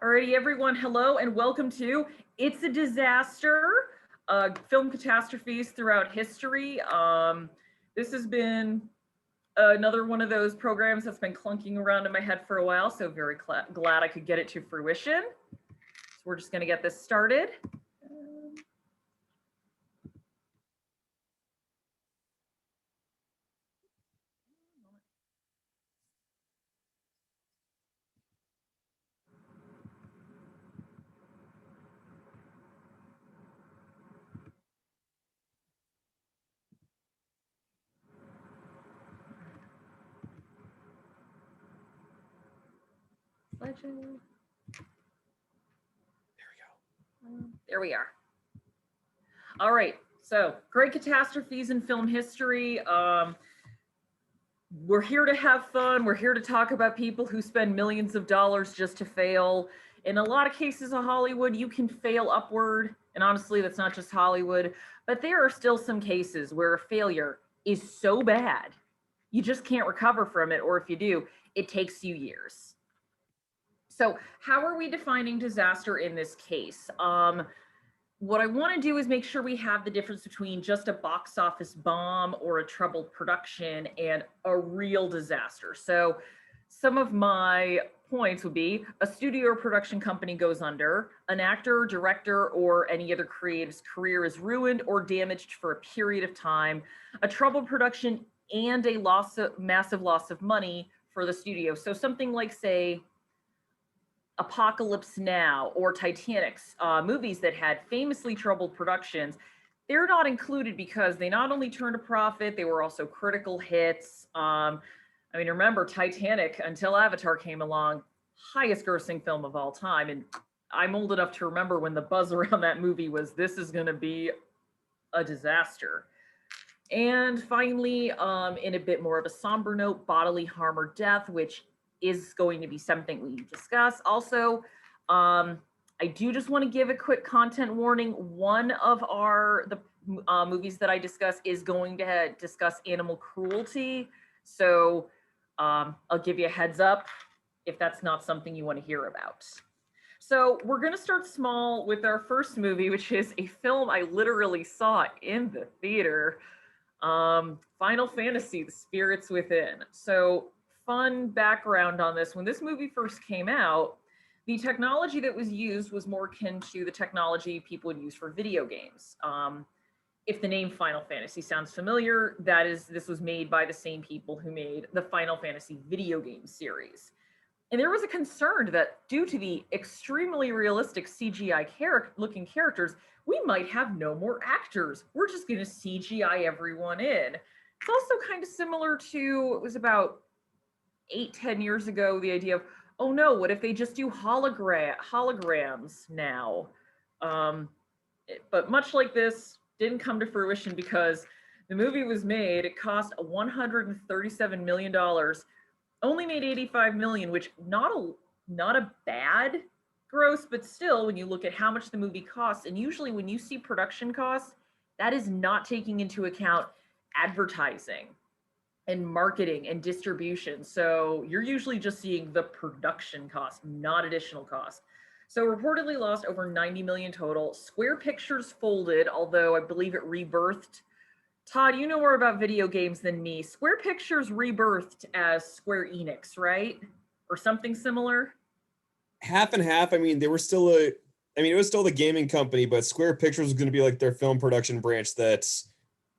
Alrighty, everyone, hello and welcome to It's a Disaster, film catastrophes throughout history. This has been another one of those programs that's been clunking around in my head for a while, so very glad I could get it to fruition. So we're just going to get this started. Legend. There we are. All right, so great catastrophes in film history. We're here to have fun. We're here to talk about people who spend millions of dollars just to fail. In a lot of cases of Hollywood, you can fail upward. And honestly, that's not just Hollywood, but there are still some cases where a failure is so bad, you just can't recover from it. Or if you do, it takes you years. So how are we defining disaster in this case? What I want to do is make sure we have the difference between just a box office bomb or a troubled production and a real disaster. So some of my points would be a studio or production company goes under, an actor, director, or any other creative's career is ruined or damaged for a period of time, a troubled production, and a massive loss of money for the studio. So something like, say, Apocalypse Now or Titanic's movies that had famously troubled productions, they're not included because they not only turned a profit, they were also critical hits. I mean, remember Titanic until Avatar came along, highest grossing film of all time. And I'm old enough to remember when the buzz around that movie was, this is going to be a disaster. And finally, in a bit more of a somber note, bodily harm or death, which is going to be something we discuss. Also, I do just want to give a quick content warning. One of the movies that I discuss is going to discuss animal cruelty. So I'll give you a heads up if that's not something you want to hear about. So we're going to start small with our first movie, which is a film I literally saw in the theater. Final Fantasy, The Spirits Within. So fun background on this. When this movie first came out, the technology that was used was more akin to the technology people would use for video games. If the name Final Fantasy sounds familiar, this was made by the same people who made the Final Fantasy video game series. And there was a concern that due to the extremely realistic CGI looking characters, we might have no more actors. We're just going to CGI everyone in. It's also kind of similar to, it was about 8-10 years ago, the idea of, oh no, what if they just do holograms now? But much like this, didn't come to fruition because the movie was made, it cost $137 million, only made 85 million, which not a bad gross, but still, when you look at how much the movie costs, and usually when you see production costs, that is not taking into account advertising and marketing and distribution. So you're usually just seeing the production cost, not additional cost. So reportedly lost over 90 million total. Square Pictures folded, although I believe it rebirthed. Todd, you know more about video games than me. Square Pictures rebirthed as Square Enix, right? Or something similar? Half and half. I mean, it was still the gaming company, but Square Pictures was going to be like their film production branch that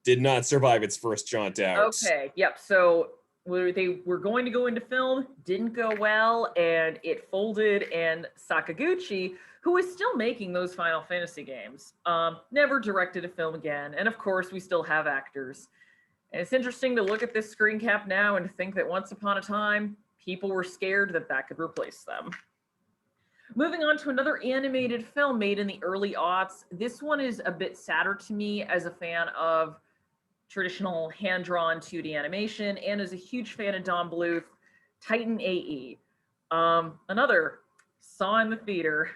did not survive its first jaunt out. Okay, yep. So they were going to go into film, didn't go well, and it folded. And Sakaguchi, who is still making those Final Fantasy games, never directed a film again. And of course, we still have actors. And it's interesting to look at this screen cap now and to think that once upon a time, people were scared that that could replace them. Moving on to another animated film made in the early aughts. This one is a bit sadder to me as a fan of traditional hand-drawn 2D animation and as a huge fan of Don Bluth, Titan AE. Another saw in the theater.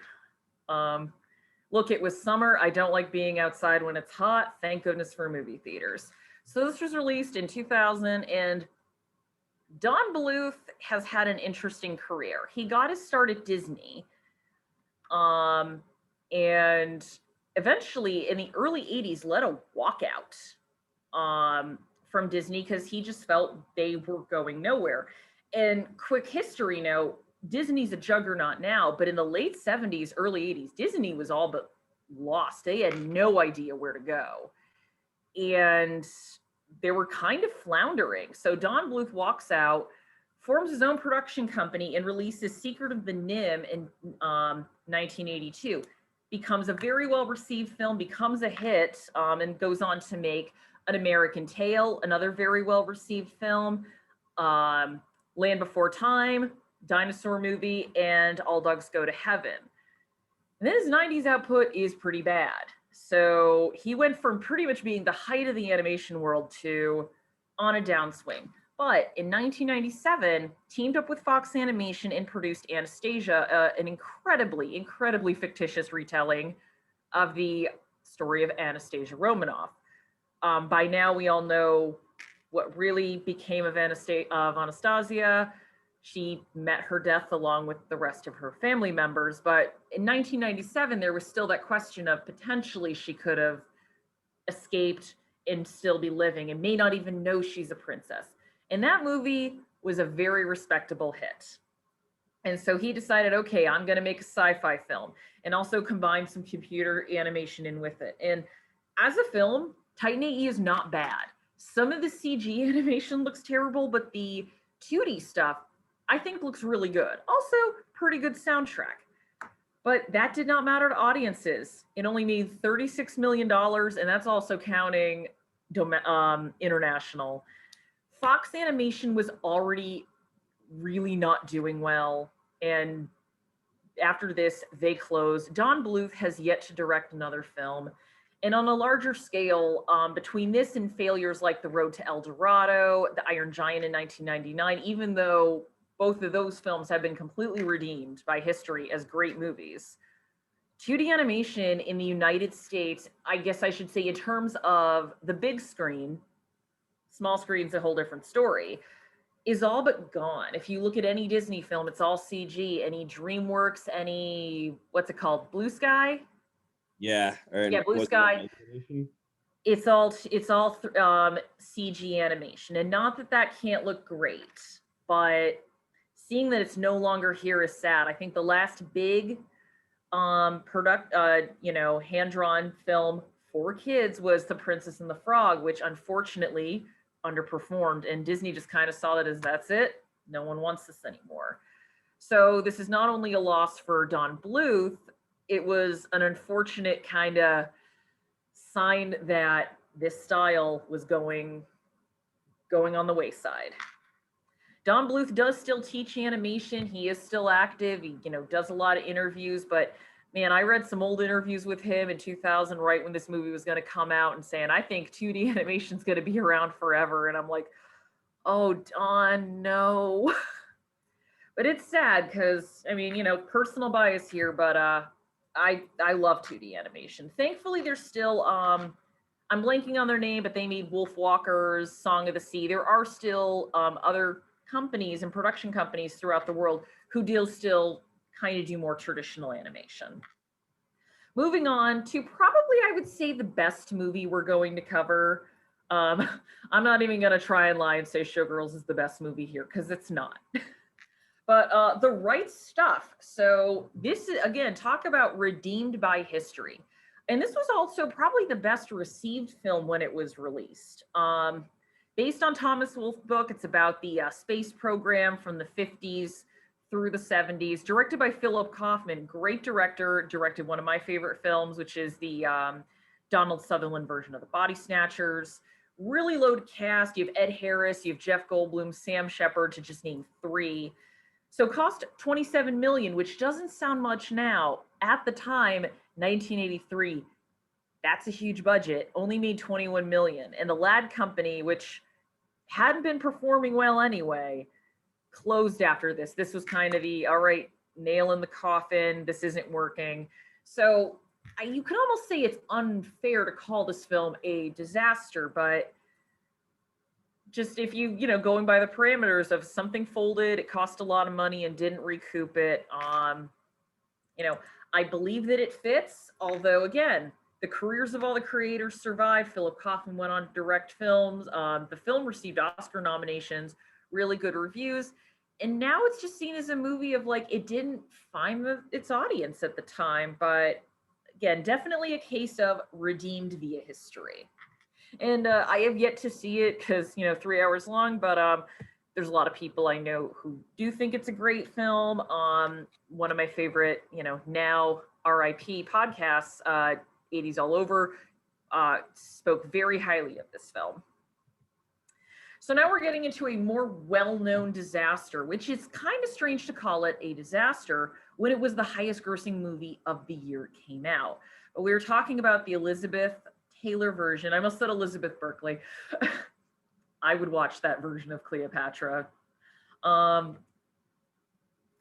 Look, it was summer. I don't like being outside when it's hot. Thank goodness for movie theaters. So this was released in 2000, and Don Bluth has had an interesting career. He got his start at Disney, Um, and eventually in the early 80s led a walkout from Disney because he just felt they were going nowhere. And quick history note, Disney's a juggernaut now, but in the late 70s, early 80s, Disney was all but lost. They had no idea where to go. And they were kind of floundering. So Don Bluth walks out, forms his own production company, and releases Secret of the Nim in 1982. Becomes a very well received film, becomes a hit, and goes on to make An American Tail, another very well received film, Land Before Time, dinosaur movie, and All Dogs Go to Heaven. And then his 90s output is pretty bad. So he went from pretty much being the height of the animation world to on a downswing. But in 1997, teamed up with Fox Animation and produced Anastasia, an incredibly fictitious retelling of the story of Anastasia Romanoff. By now, we all know what really became of Anastasia. She met her death along with the rest of her family members. But in 1997, there was still that question of potentially she could have escaped and still be living and may not even know she's a princess. And that movie was a very respectable hit. And so he decided, okay, I'm going to make a sci-fi film and also combine some computer animation in with it. And as a film, Titan AE is not bad. Some of the CG animation looks terrible, but the 2D stuff I think looks really good. Also, pretty good soundtrack. But that did not matter to audiences. It only made $36 million, and that's also counting international. Fox Animation was already really not doing well, and after this, they closed. Don Bluth has yet to direct another film. And on a larger scale, between this and failures like The Road to El Dorado, The Iron Giant in 1999, even though both of those films have been completely redeemed by history as great movies, 2D animation in the United States, I guess I should say in terms of the big screen, small screen's a whole different story, is all but gone. If you look at any Disney film, it's all CG. Any DreamWorks, any, what's it called, Blue Sky? Yeah. Yeah, Blue Sky. It's all CG animation, and not that that can't look great, but seeing that it's no longer here is sad. I think the last big hand-drawn film for kids was The Princess and the Frog, which unfortunately underperformed, and Disney just kind of saw that as that's it. No one wants this anymore. So this is not only a loss for Don Bluth, it was an unfortunate kind of sign that this style was going on the wayside. Don Bluth does still teach animation. He is still active. He, does a lot of interviews, but man, I read some old interviews with him in 2000, right when this movie was going to come out, and saying, I think 2D animation is going to be around forever. And I'm like, oh, Don, no. But it's sad because, personal bias here, but I love 2D animation. Thankfully, there's still, I'm blanking on their name, but they made Wolf Walkers, Song of the Sea. There are still other companies and production companies throughout the world who still kind of do more traditional animation. Moving on to probably, I would say, the best movie we're going to cover. I'm not even going to try and lie and say Showgirls is the best movie here, because it's not. But The Right Stuff. So this is, again, talk about redeemed by history. And this was also probably the best received film when it was released. Based on Thomas Wolfe's book, it's about the space program from the 50s through the 70s, directed by Philip Kaufman, great director, directed one of my favorite films, which is the Donald Sutherland version of The Body Snatchers. Really loaded cast. You have Ed Harris, you have Jeff Goldblum, Sam Shepard, to just name three. So cost $27 million, which doesn't sound much now. At the time, 1983, that's a huge budget, only made $21 million. And the Ladd Company, which hadn't been performing well anyway, closed after this. This was kind of the, all right, nail in the coffin, this isn't working. So you could almost say it's unfair to call this film a disaster, but just if going by the parameters of something folded, it cost a lot of money and didn't recoup it. You know, I believe that it fits, although again, the careers of all the creators survived. Philip Kaufman went on to direct films. The film received Oscar nominations, really good reviews. And now it's just seen as a movie of like, it didn't find its audience at the time. But again, definitely a case of redeemed via history. And I have yet to see it because, 3 hours long, but there's a lot of people I know who do think it's a great film. One of my favorite, now RIP podcasts, 80s All Over, spoke very highly of this film. So now we're getting into a more well-known disaster, which is kind of strange to call it a disaster when it was the highest grossing movie of the year it came out. But we were talking about the Elizabeth Taylor version. I almost said Elizabeth Berkley. I would watch that version of Cleopatra.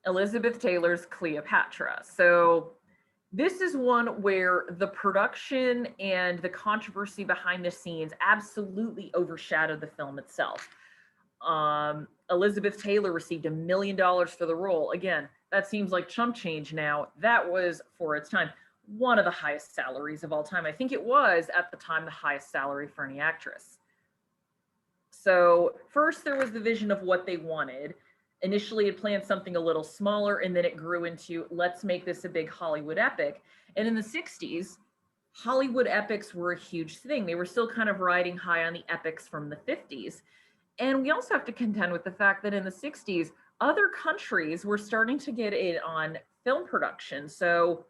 Elizabeth Taylor's Cleopatra. So this is one where the production and the controversy behind the scenes absolutely overshadowed the film itself. Elizabeth Taylor received $1 million for the role. Again, that seems like chump change now. That was, for its time, one of the highest salaries of all time. I think it was, at the time, the highest salary for any actress. So first there was the vision of what they wanted. Initially it planned something a little smaller, and then it grew into, let's make this a big Hollywood epic. And in the 60s, Hollywood epics were a huge thing. They were still kind of riding high on the epics from the 50s. And we also have to contend with the fact that in the 60s, other countries were starting to get in on film production. So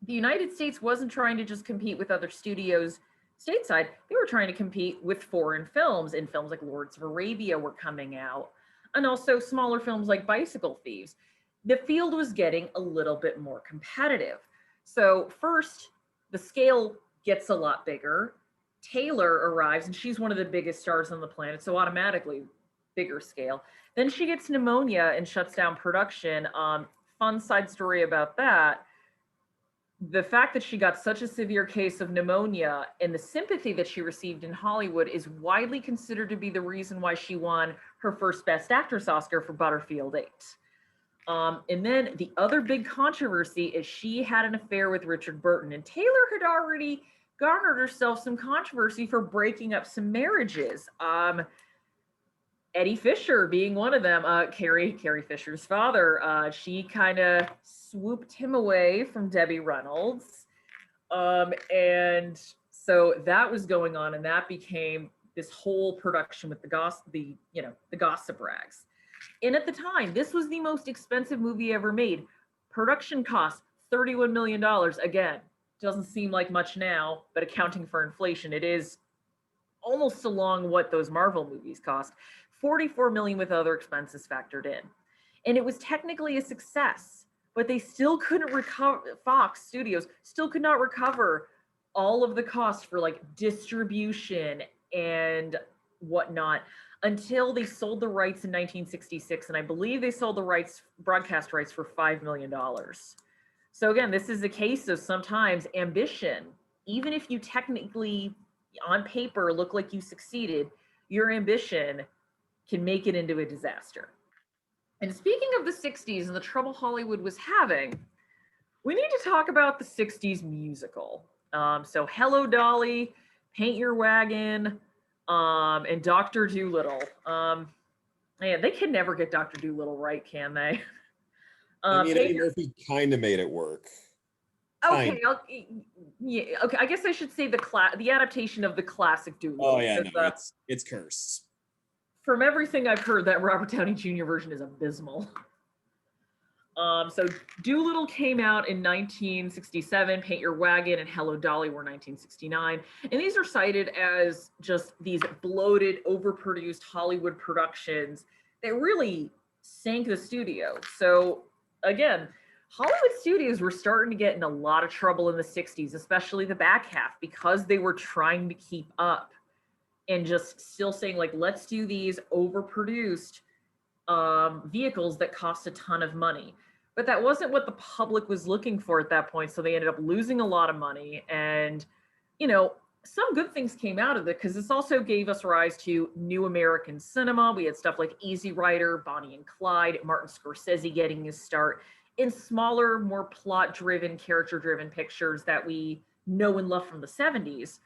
the United States wasn't trying to just compete with other studios stateside. They were trying to compete with foreign films, and films like Lawrence of Arabia were coming out, and also smaller films like Bicycle Thieves. The field was getting a little bit more competitive. So first, the scale gets a lot bigger. Taylor arrives, and she's one of the biggest stars on the planet, so automatically bigger scale. Then she gets pneumonia and shuts down production. Fun side story about that. The fact that she got such a severe case of pneumonia and the sympathy that she received in Hollywood is widely considered to be the reason why she won her first Best Actress Oscar for Butterfield 8. And then the other big controversy is she had an affair with Richard Burton, and Taylor had already garnered herself some controversy for breaking up some marriages. Eddie Fisher being one of them, Carrie Fisher's father. She kind of swooped him away from Debbie Reynolds. And so that was going on, and that became this whole production with the gossip rags. And at the time, this was the most expensive movie ever made. Production cost $31 million. Again, doesn't seem like much now, but accounting for inflation, it is almost along what those Marvel movies cost. 44 million with other expenses factored in. And it was technically a success, but they still couldn't recover, Fox Studios still could not recover all of the costs for like distribution and whatnot until they sold the rights in 1966. And I believe they sold the rights, broadcast rights, for $5 million. So again, this is a case of sometimes ambition, even if you technically on paper look like you succeeded, your ambition can make it into a disaster. And speaking of the 60s and the trouble Hollywood was having, we need to talk about the 60s musical. So Hello Dolly, Paint Your Wagon, and Dr. Dolittle. Man, they can never get Dr. Dolittle right, can they? Eddie Murphy kind of made it work. Okay, okay. I guess I should say the adaptation of the classic Dolittle. Oh yeah, no, it's cursed. From everything I've heard, that Robert Downey Jr. version is abysmal. So Dolittle came out in 1967, Paint Your Wagon and Hello Dolly were 1969. And these are cited as just these bloated, overproduced Hollywood productions that really sank the studio. So again, Hollywood studios were starting to get in a lot of trouble in the 60s, especially the back half, because they were trying to keep up and just still saying, like, let's do these overproduced vehicles that cost a ton of money. But that wasn't what the public was looking for at that point. So they ended up losing a lot of money. And, some good things came out of it because this also gave us rise to new American cinema. We had stuff like Easy Rider, Bonnie and Clyde, Martin Scorsese getting his start. in smaller, more plot-driven, character-driven pictures that we know and love from the 70s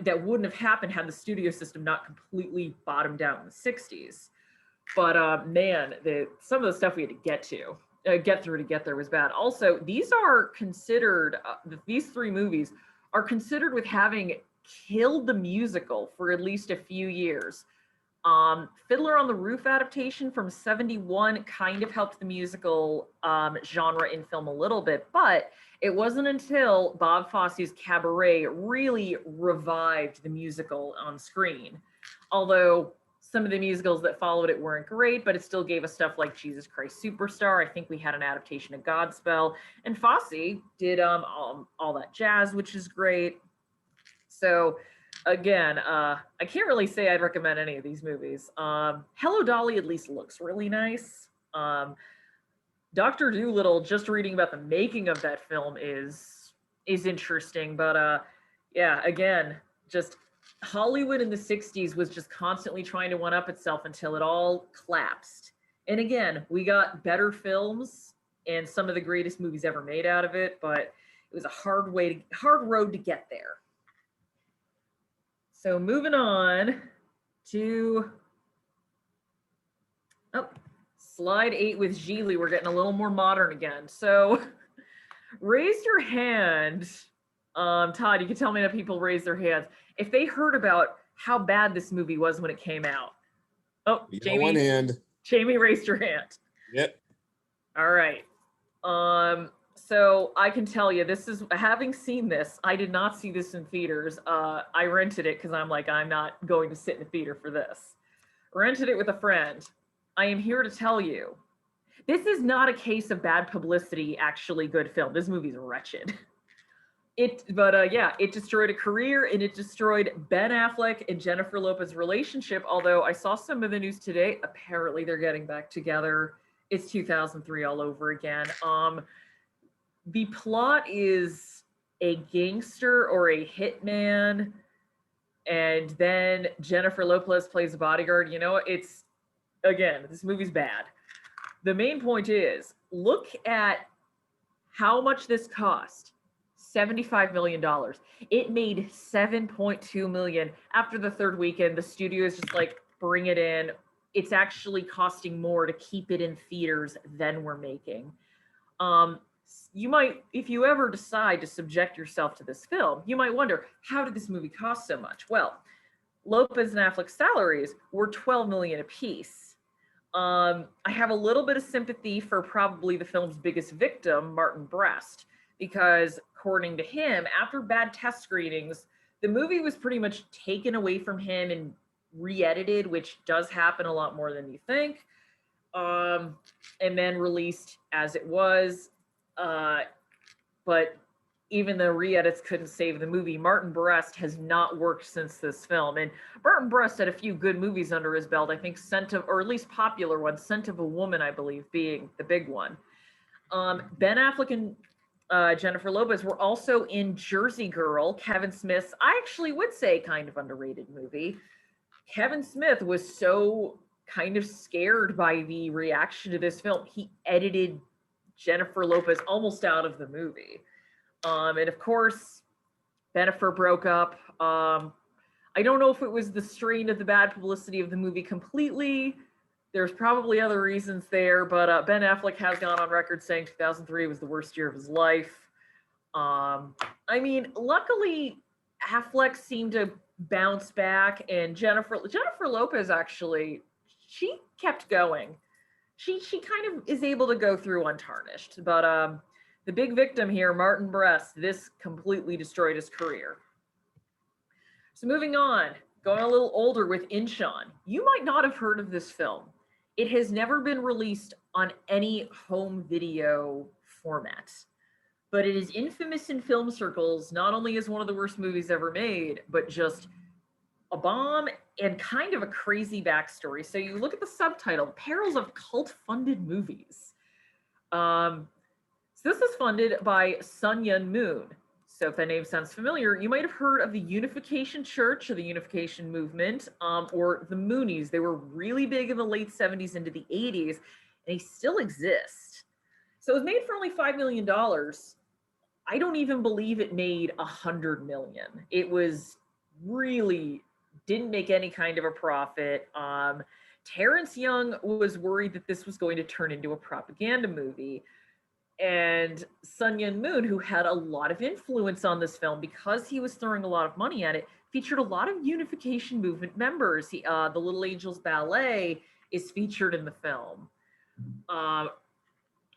that wouldn't have happened had the studio system not completely bottomed out in the 60s. But man, some of the stuff we had to get through to get there was bad. Also, these are considered, these three movies are considered with having killed the musical for at least a few years. Fiddler on the Roof adaptation from 71 kind of helped the musical genre in film a little bit, but it wasn't until Bob Fosse's Cabaret really revived the musical on screen. Although some of the musicals that followed it weren't great, but it still gave us stuff like Jesus Christ Superstar. I think we had an adaptation of Godspell, and Fosse did All That Jazz, which is great. So again, I can't really say I'd recommend any of these movies. Hello Dolly at least looks really nice. Dr. Dolittle, just reading about the making of that film is interesting, but yeah, again, just Hollywood in the 60s was just constantly trying to one up itself until it all collapsed. And again, we got better films and some of the greatest movies ever made out of it, but it was a hard road to get there. So moving on to slide 8 with Geely, we're getting a little more modern again. So raise your hand. Todd, you can tell me that people raise their hands if they heard about how bad this movie was when it came out. Oh, Jamie, one hand. Jamie raised your hand. Yep. All right. So I can tell you, this is, having seen this, I did not see this in theaters. I rented it because I'm like, I'm not going to sit in the theater for this. Rented it with a friend. I am here to tell you, this is not a case of bad publicity, actually good film. This movie's wretched. Yeah, it destroyed a career and it destroyed Ben Affleck and Jennifer Lopez's relationship. Although I saw some of the news today, apparently they're getting back together. It's 2003 all over again. The plot is a gangster or a hitman, and then Jennifer Lopez plays a bodyguard. You know, it's, again, this movie's bad. The main point is, look at how much this cost. $75 million. It made $7.2 million. After the third weekend, the studio is just like, bring it in. It's actually costing more to keep it in theaters than we're making. You might, if you ever decide to subject yourself to this film, you might wonder, how did this movie cost so much? Well, Lopez and Affleck's salaries were $12 million apiece. I have a little bit of sympathy for probably the film's biggest victim, Martin Brest, because according to him, after bad test screenings, the movie was pretty much taken away from him and re-edited, which does happen a lot more than you think, and then released as it was. But even the re-edits couldn't save the movie. Martin Brest has not worked since this film. And Martin Brest had a few good movies under his belt. I think or at least popular ones, Scent of a Woman, I believe, being the big one. Ben Affleck and Jennifer Lopez were also in Jersey Girl, Kevin Smith's, I actually would say, kind of underrated movie. Kevin Smith was so kind of scared by the reaction to this film, he edited Jennifer Lopez almost out of the movie. And of course, Bennifer broke up. I don't know if it was the strain of the bad publicity of the movie completely. There's probably other reasons there, but Ben Affleck has gone on record saying 2003 was the worst year of his life. I mean, luckily, Affleck seemed to bounce back, and Jennifer Lopez actually, she kept going. She kind of is able to go through untarnished, but the big victim here, Martin Brest, this completely destroyed his career. So moving on, going a little older with Inchon. You might not have heard of this film. It has never been released on any home video format, but it is infamous in film circles, not only as one of the worst movies ever made, but just a bomb and kind of a crazy backstory. So you look at the subtitle, Perils of Cult-Funded Movies. So this was funded by Sun Yun Moon. So if that name sounds familiar, you might have heard of the Unification Church or the Unification Movement, or the Moonies. They were really big in the late 70s into the 80s, and they still exist. So it was made for only $5 million. I don't even believe it made 100 million. It was really didn't make any kind of a profit. Terrence Young was worried that this was going to turn into a propaganda movie. And Sun Yun Moon, who had a lot of influence on this film because he was throwing a lot of money at it, featured a lot of Unification Movement members. The Little Angels Ballet is featured in the film.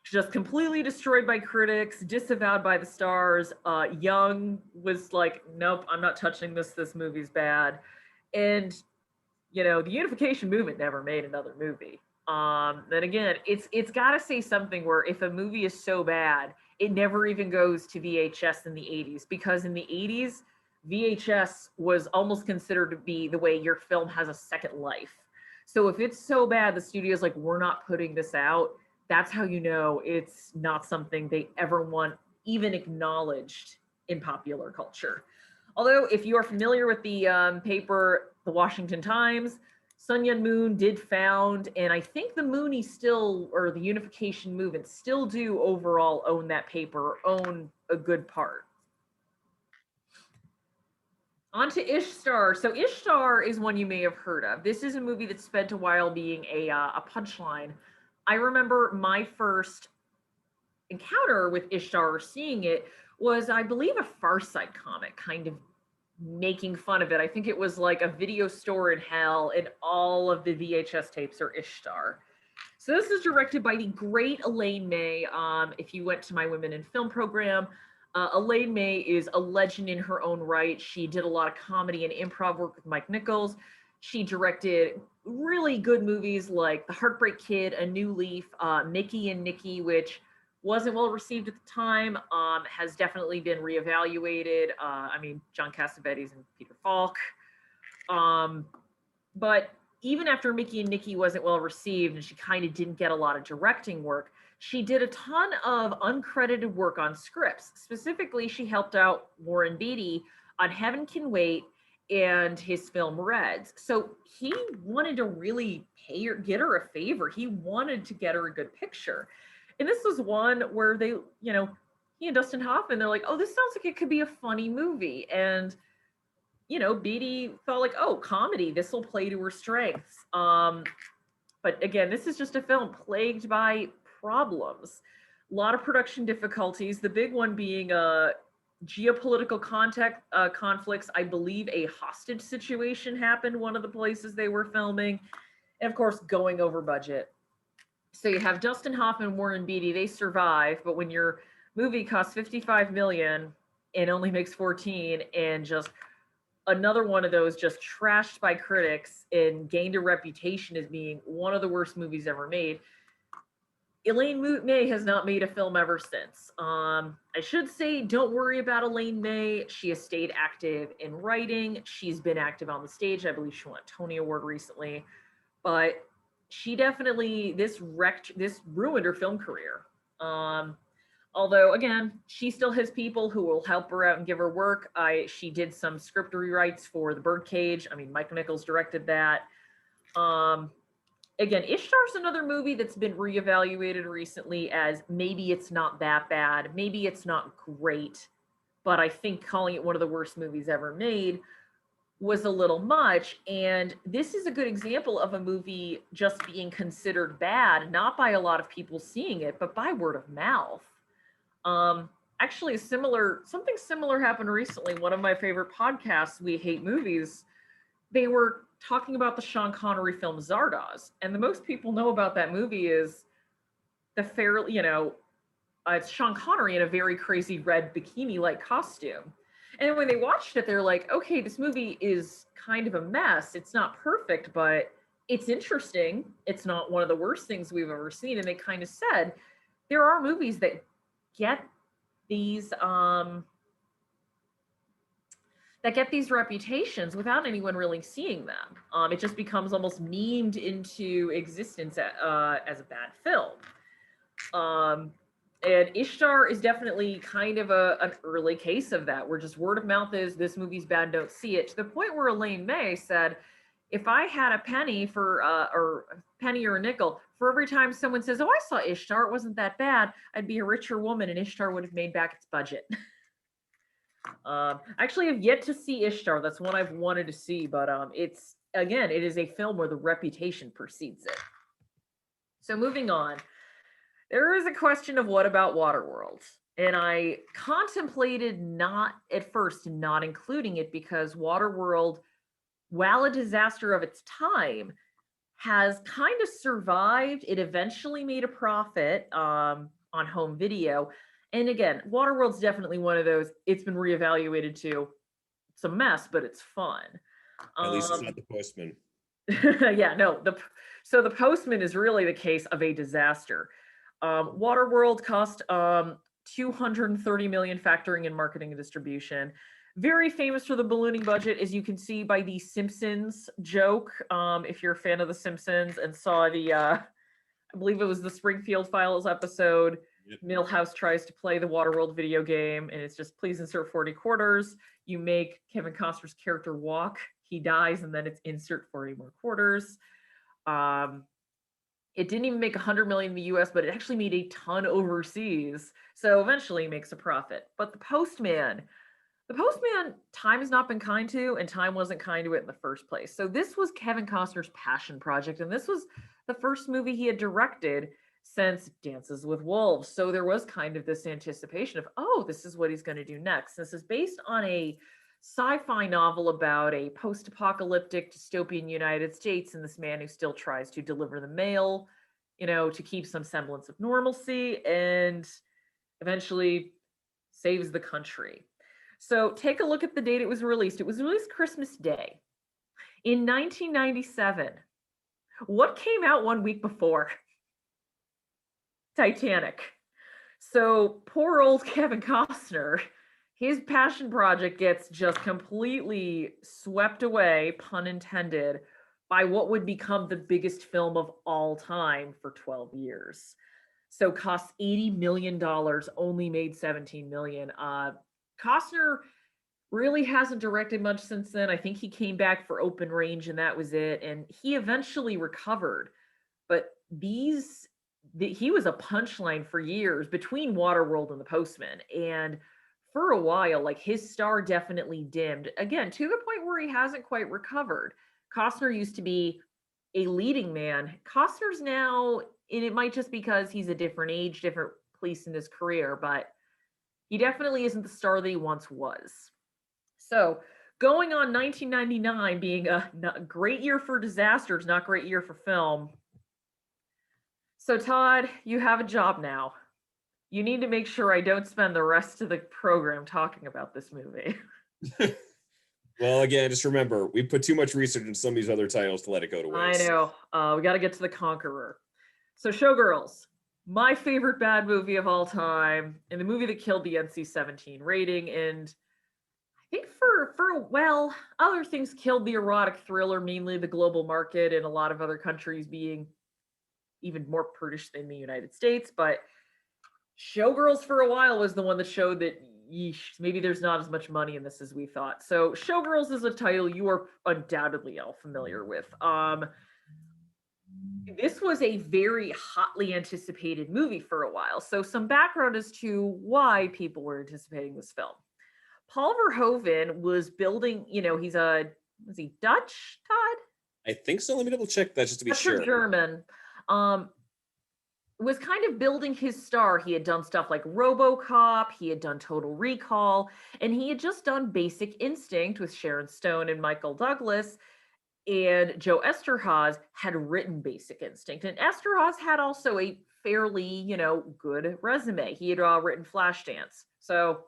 Just completely destroyed by critics, disavowed by the stars. Young was like, nope, I'm not touching this. This movie's bad. And, the Unification Movement never made another movie. Then again, it's got to say something where if a movie is so bad, it never even goes to VHS in the 80s, because in the 80s, VHS was almost considered to be the way your film has a second life. So if it's so bad, the studio's like, we're not putting this out. That's how you know it's not something they ever want even acknowledged in popular culture. Although, if you are familiar with the paper, the Washington Times, Sun Yun Moon did found, and I think the Moonies still, or the Unification Movement still do overall own that paper, own a good part. On to Ishtar. So Ishtar is one you may have heard of. This is a movie that spent a while being a punchline. I remember my first encounter with Ishtar, or seeing it, was, I believe, a Far Side comic kind of making fun of it. I think it was like a video store in hell, and all of the VHS tapes are Ishtar. So this is directed by the great Elaine May. If you went to my Women in Film program, Elaine May is a legend in her own right. She did a lot of comedy and improv work with Mike Nichols. She directed really good movies like The Heartbreak Kid, A New Leaf, Mickey and Nicky, which wasn't well received at the time, has definitely been reevaluated. John Cassavetes and Peter Falk. But even after Mickey and Nicky wasn't well received and she kind of didn't get a lot of directing work, she did a ton of uncredited work on scripts. Specifically, she helped out Warren Beatty on Heaven Can Wait and his film Reds. So he wanted to really get her a favor. He wanted to get her a good picture. And this was one where they, he and Dustin Hoffman, they're like, oh, this sounds like it could be a funny movie. And, Beatty thought like, oh, comedy, this will play to her strengths. But again, this is just a film plagued by problems. A lot of production difficulties, the big one being geopolitical conflicts. I believe a hostage situation happened one of the places they were filming. And of course, going over budget. So you have Dustin Hoffman, Warren Beatty, they survive, but when your movie costs 55 million and only makes 14, and just another one of those just trashed by critics and gained a reputation as being one of the worst movies ever made, Elaine May has not made a film ever since. I should say, don't worry about Elaine May. She has stayed active in writing. She's been active on the stage. I believe she won a Tony Award recently. But she definitely, this ruined her film career. Although, again, she still has people who will help her out and give her work. She did some script rewrites for The Birdcage. Mike Nichols directed that. Again, Ishtar's another movie that's been reevaluated recently as maybe it's not that bad, maybe it's not great, but I think calling it one of the worst movies ever made was a little much. And this is a good example of a movie just being considered bad, not by a lot of people seeing it, but by word of mouth. Actually, something similar happened recently. One of my favorite podcasts, We Hate Movies, they were talking about the Sean Connery film Zardoz. And the most people know about that movie is it's Sean Connery in a very crazy red bikini-like costume. And when they watched it, they're like, okay, this movie is kind of a mess. It's not perfect, but it's interesting. It's not one of the worst things we've ever seen. And they kind of said, there are movies that get these reputations without anyone really seeing them. It just becomes almost memed into existence as a bad film. And Ishtar is definitely kind of an early case of that, where just word of mouth is, this movie's bad, don't see it, to the point where Elaine May said, if I had a penny for, or penny or a nickel. For every time someone says, "Oh, I saw Ishtar, it wasn't that bad," I'd be a richer woman, and Ishtar would have made back its budget. Actually, I've yet to see Ishtar. That's one I've wanted to see, but it's again, it is a film where the reputation precedes it. So moving on, there is a question of what about Waterworld? And I contemplated not at first not including it because Waterworld, while a disaster of its time, has kind of survived. It eventually made a profit on home video. And again, Waterworld's definitely one of those. It's been reevaluated too. It's a mess, but it's fun. At least it's not The Postman. Yeah, no. So the Postman is really the case of a disaster. Waterworld cost 230 million, factoring in marketing and distribution. Very famous for the ballooning budget, as you can see by the Simpsons joke. If you're a fan of the Simpsons and saw the, I believe it was the Springfield Files episode, Yep. Milhouse tries to play the Waterworld video game, and it's just please insert 40 quarters. You make Kevin Costner's character walk, he dies, and then it's insert 40 more quarters. It didn't even make 100 million in the US, but it actually made a ton overseas. So eventually makes a profit. But the Postman, time has not been kind to, and time wasn't kind to it in the first place. So this was Kevin Costner's passion project, and this was the first movie he had directed since Dances with Wolves. So there was kind of this anticipation of, oh, this is what he's going to do next. This is based on a sci-fi novel about a post-apocalyptic dystopian United States and this man who still tries to deliver the mail, to keep some semblance of normalcy, and eventually saves the country. So take a look at the date it was released. It was released Christmas Day in 1997. What came out 1 week before? Titanic. So poor old Kevin Costner, his passion project gets just completely swept away, pun intended, by what would become the biggest film of all time for 12 years. So cost $80 million, only made 17 million. Costner really hasn't directed much since then. I think he came back for Open Range and that was it. And he eventually recovered. But he was a punchline for years between Waterworld and The Postman. And for a while, like, his star definitely dimmed, again, to the point where he hasn't quite recovered. Costner used to be a leading man. Costner's now, and it might just because he's a different age, different place in his career, but he definitely isn't the star that he once was. So going on 1999 being a great year for disasters, not great year for film. So Todd, you have a job now. You need to make sure I don't spend the rest of the program talking about this movie. Well, again, just remember, we put too much research into some of these other titles to let it go to waste. I know. We got to get to The Conqueror. So Showgirls, my favorite bad movie of all time, and the movie that killed the NC-17 rating, and I think for other things killed the erotic thriller, mainly the global market and a lot of other countries being even more prudish than the United States. But Showgirls for a while was the one that showed that maybe there's not as much money in this as we thought. So Showgirls is a title you are undoubtedly all familiar with. This was a very hotly anticipated movie for a while. So some background as to why people were anticipating this film. Paul Verhoeven was building, was he Dutch, Todd? I think so. Let me double check that just to be Dutch sure. or German. Was kind of building his star. He had done stuff like RoboCop, he had done Total Recall, and he had just done Basic Instinct with Sharon Stone and Michael Douglas. And Joe Esterhazy had written Basic Instinct. And Esterhazy had also a fairly, good resume. He had written Flashdance. So,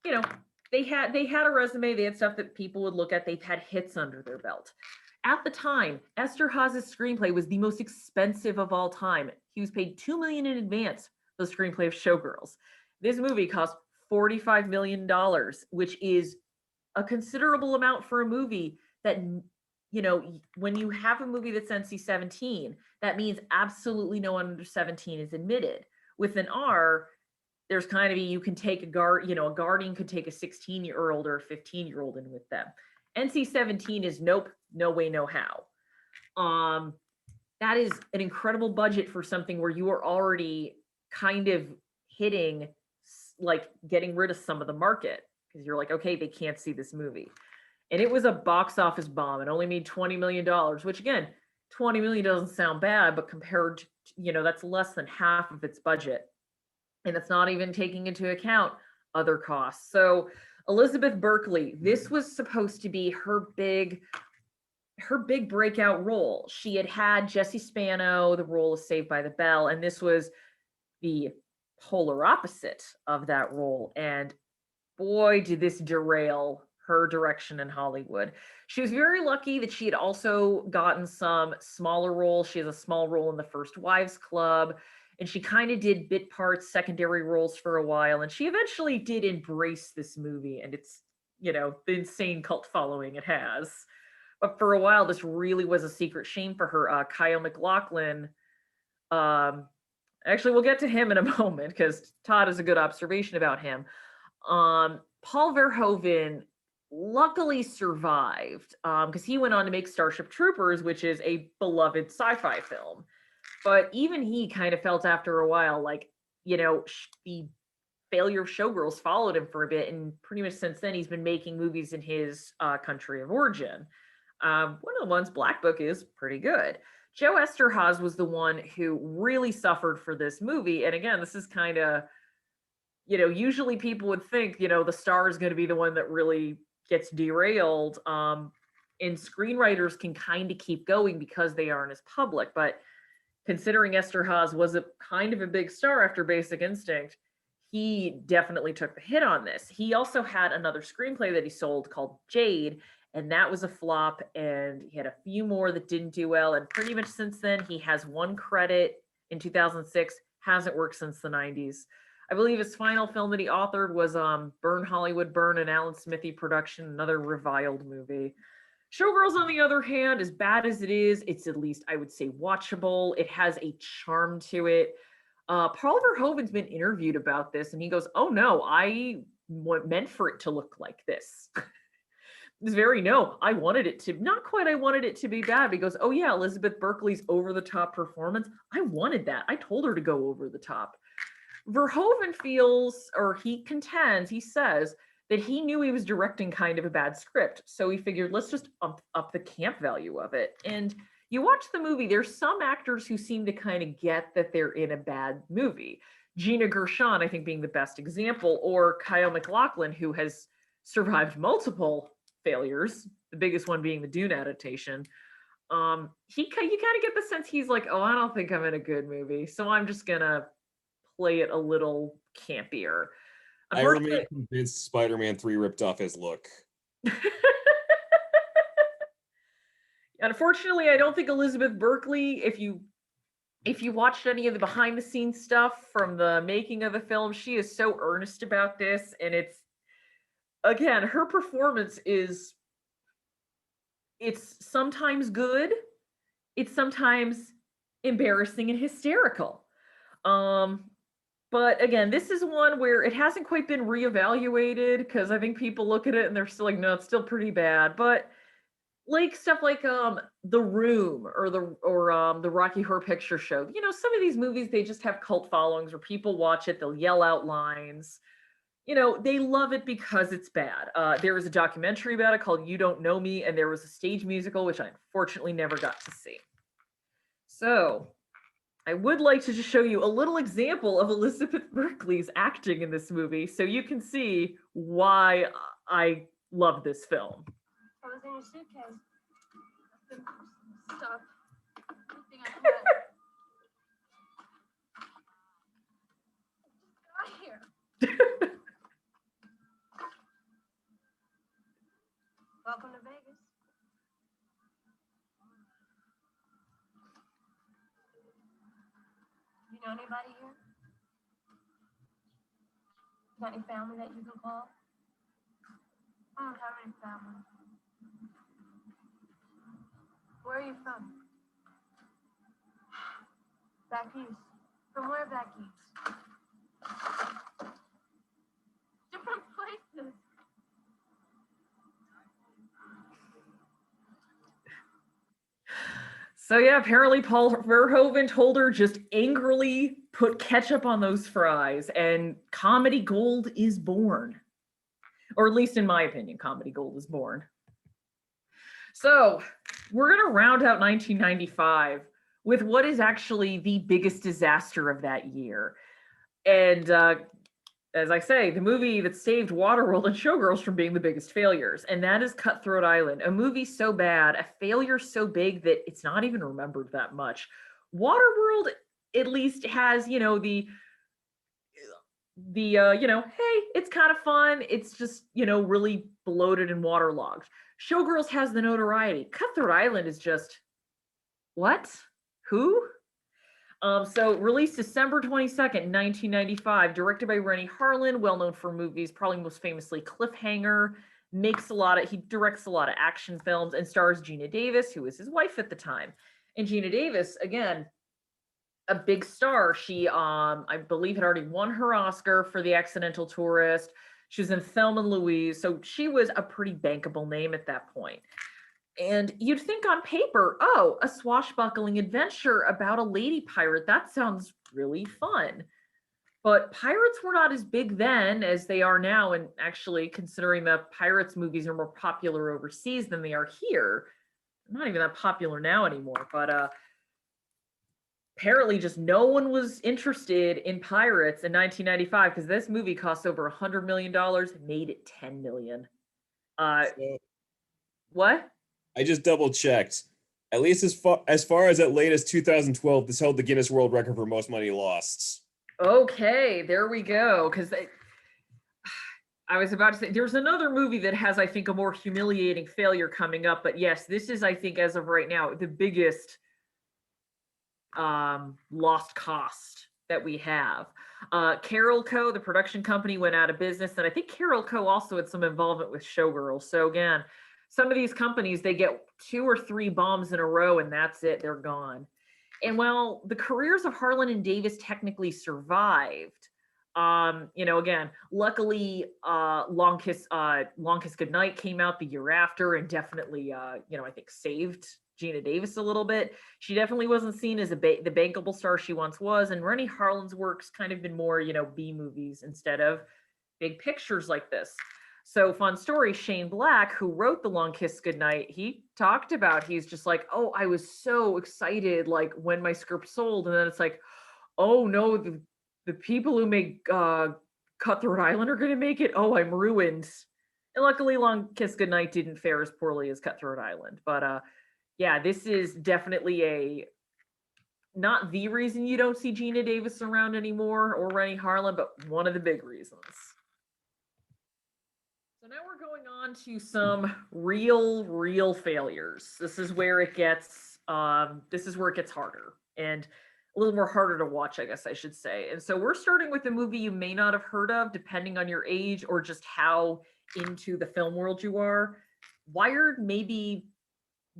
they had a resume, they had stuff that people would look at, they've had hits under their belt. At the time, Esterhazy's screenplay was the most expensive of all time. He was paid $2 million in advance for the screenplay of Showgirls. This movie cost $45 million, which is a considerable amount for a movie that, when you have a movie that's NC-17, that means absolutely no one under 17 is admitted. With an R, there's kind of you can take a guardian could take a 16-year-old or a 15-year-old in with them. NC-17 is nope, no way, no how. that is an incredible budget for something where you are already kind of hitting, like getting rid of some of the market because you're like, okay, they can't see this movie. And it was a box office bomb. It only made $20 million, which again, 20 million doesn't sound bad, but compared to, that's less than half of its budget. And it's not even taking into account other costs. So Elizabeth Berkley, this was supposed to be her big breakout role. She had Jesse Spano, the role of Saved by the Bell, and this was the polar opposite of that role. And boy, did this derail her direction in Hollywood. She was very lucky that she had also gotten some smaller roles. She has a small role in the First Wives Club, and she kind of did bit parts, secondary roles for a while. And she eventually did embrace this movie and its, the insane cult following it has. But for a while, this really was a secret shame for her. Kyle MacLachlan, actually, we'll get to him in a moment because Todd has a good observation about him. Paul Verhoeven luckily survived because he went on to make Starship Troopers, which is a beloved sci-fi film. But even he kind of felt after a while like, the failure of Showgirls followed him for a bit, and pretty much since then he's been making movies in his country of origin. One of the ones, Black Book, is pretty good. Joe Esterhaz was the one who really suffered for this movie. And again, this is kind of, usually people would think, the star is going to be the one that really gets derailed. And screenwriters can kind of keep going because they aren't as public. But considering Esterhaz was a kind of a big star after Basic Instinct, he definitely took the hit on this. He also had another screenplay that he sold called Jade, and that was a flop, and he had a few more that didn't do well, and pretty much since then he has one credit in 2006, hasn't worked since the 90s. I believe his final film that he authored was Burn Hollywood Burn, an Alan Smithy production, another reviled movie. Showgirls, on the other hand, as bad as it is, it's at least, I would say, watchable. It has a charm to it. Paul Verhoeven's been interviewed about this, and he goes, "Oh no, I meant for it to look like this." It's very no. I wanted it to not quite. I wanted it to be bad. He goes, "Oh yeah, Elizabeth Berkley's over the top performance. I wanted that. I told her to go over the top." Verhoeven feels, or he contends, he says that he knew he was directing kind of a bad script, so he figured let's just up the camp value of it. And you watch the movie, there's some actors who seem to kind of get that they're in a bad movie. Gina Gershon, I think, being the best example, or Kyle MacLachlan, who has survived multiple failures, the biggest one being the Dune adaptation. You kind of get the sense he's like, oh, I don't think I'm in a good movie, so I'm just gonna play it a little campier. I remain convinced Spider-Man 3 ripped off his look. Unfortunately, I don't think Elizabeth Berkley, if you watched any of the behind the scenes stuff from the making of the film, she is so earnest about this, and it's, again, her performance is, it's sometimes good, it's sometimes embarrassing and hysterical. But again, this is one where it hasn't quite been reevaluated because I think people look at it and they're still like, no, it's still pretty bad. But like stuff like The Room or the Rocky Horror Picture Show, some of these movies, they just have cult followings where people watch it, they'll yell out lines. They love it because it's bad. There was a documentary about it called You Don't Know Me, and there was a stage musical, which I unfortunately never got to see. So I would like to just show you a little example of Elizabeth Berkley's acting in this movie so you can see why I love this film. I was in your suitcase. Stop. Everything I had. Got here. Welcome to Vegas. You know anybody here? Got any family that you can call? I don't have any family. Where are you from? Back east. From where back east? Different places. So yeah, apparently Paul Verhoeven told her just angrily put ketchup on those fries, and comedy gold is born. Or at least in my opinion, comedy gold is born. So we're going to round out 1995 with what is actually the biggest disaster of that year. And as I say, the movie that saved Waterworld and Showgirls from being the biggest failures, and that is Cutthroat Island, a movie so bad, a failure so big that it's not even remembered that much. Waterworld at least has, hey, it's kind of fun. It's just, really bloated and waterlogged. Showgirls has the notoriety. Cutthroat Island is just, what? Who? So released December 22nd, 1995, directed by Rennie Harlin, well known for movies, probably most famously Cliffhanger, he directs a lot of action films and stars Gina Davis, who was his wife at the time. And Gina Davis, again, a big star. She, I believe, had already won her Oscar for The Accidental Tourist. She was in Thelma and Louise, so she was a pretty bankable name at that point. And you'd think on paper, oh, a swashbuckling adventure about a lady pirate. That sounds really fun. But pirates were not as big then as they are now. And actually, considering the pirates movies are more popular overseas than they are here, not even that popular now anymore. But apparently, just no one was interested in pirates in 1995 because this movie cost over $100 million, made it $10 million. So What? I just double checked. At least as far as at late as 2012, this held the Guinness World Record for most money lost. Okay, there we go. Because I was about to say there's another movie that has, I think, a more humiliating failure coming up. But yes, this is, I think, as of right now, the biggest lost cost that we have. Carol Co., the production company, went out of business, and I think Carol Co. also had some involvement with Showgirls. So again, some of these companies, they get 2 or 3 bombs in a row, and that's it; they're gone. And while the careers of Harlan and Davis technically survived, again, luckily, Long Kiss Goodnight came out the year after, and definitely, I think saved Gina Davis a little bit. She definitely wasn't seen as the bankable star she once was, and Rennie Harlin's work's kind of been more, B movies instead of big pictures like this. So, fun story, Shane Black, who wrote The Long Kiss Goodnight, he talked about, he's just like, oh, I was so excited, like, when my script sold. And then it's like, oh, no, the people who make Cutthroat Island are going to make it. Oh, I'm ruined. And luckily, Long Kiss Goodnight didn't fare as poorly as Cutthroat Island. But yeah, this is definitely not the reason you don't see Gina Davis around anymore or Rennie Harlan, but one of the big reasons. So now we're going on to some real failures. This is where it gets harder and a little more harder to watch, I guess I should say. And so we're starting with a movie you may not have heard of, depending on your age or just how into the film world you are. Wired may be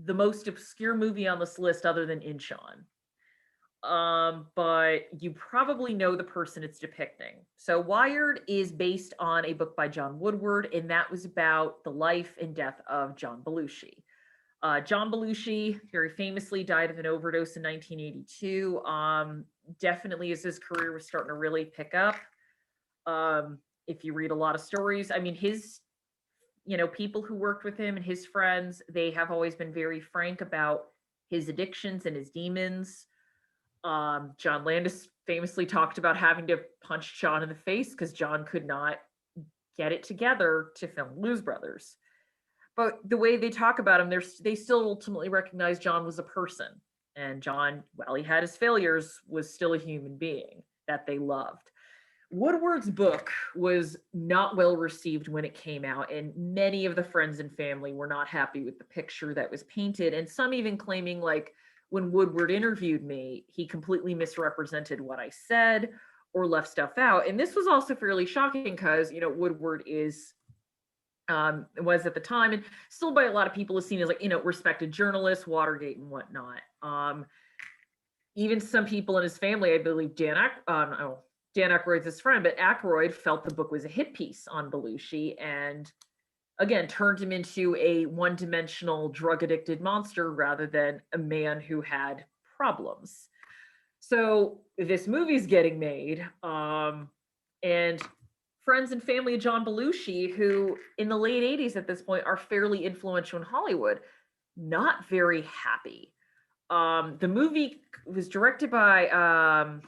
the most obscure movie on this list other than Inchon. But you probably know the person it's depicting. So Wired is based on a book by John Woodward, and that was about the life and death of John Belushi. John Belushi very famously died of an overdose in 1982. Definitely as his career was starting to really pick up. If you read a lot of stories, I mean, his, people who worked with him and his friends, they have always been very frank about his addictions and his demons. John Landis famously talked about having to punch John in the face because John could not get it together to film Blues Brothers. But the way they talk about him, they still ultimately recognize John was a person. And John, while he had his failures, was still a human being that they loved. Woodward's book was not well received when it came out, and many of the friends and family were not happy with the picture that was painted, and some even claiming, like, when Woodward interviewed me, he completely misrepresented what I said or left stuff out. And this was also fairly shocking because, Woodward was at the time, and still by a lot of people is seen as, like, respected journalist, Watergate and whatnot. Even some people in his family, I believe Dan Aykroyd's his friend, but Aykroyd felt the book was a hit piece on Belushi, and again, turned him into a one-dimensional drug-addicted monster rather than a man who had problems. So this movie's getting made, and friends and family of John Belushi, who in the late 80s at this point are fairly influential in Hollywood, not very happy. The movie was directed by, I'm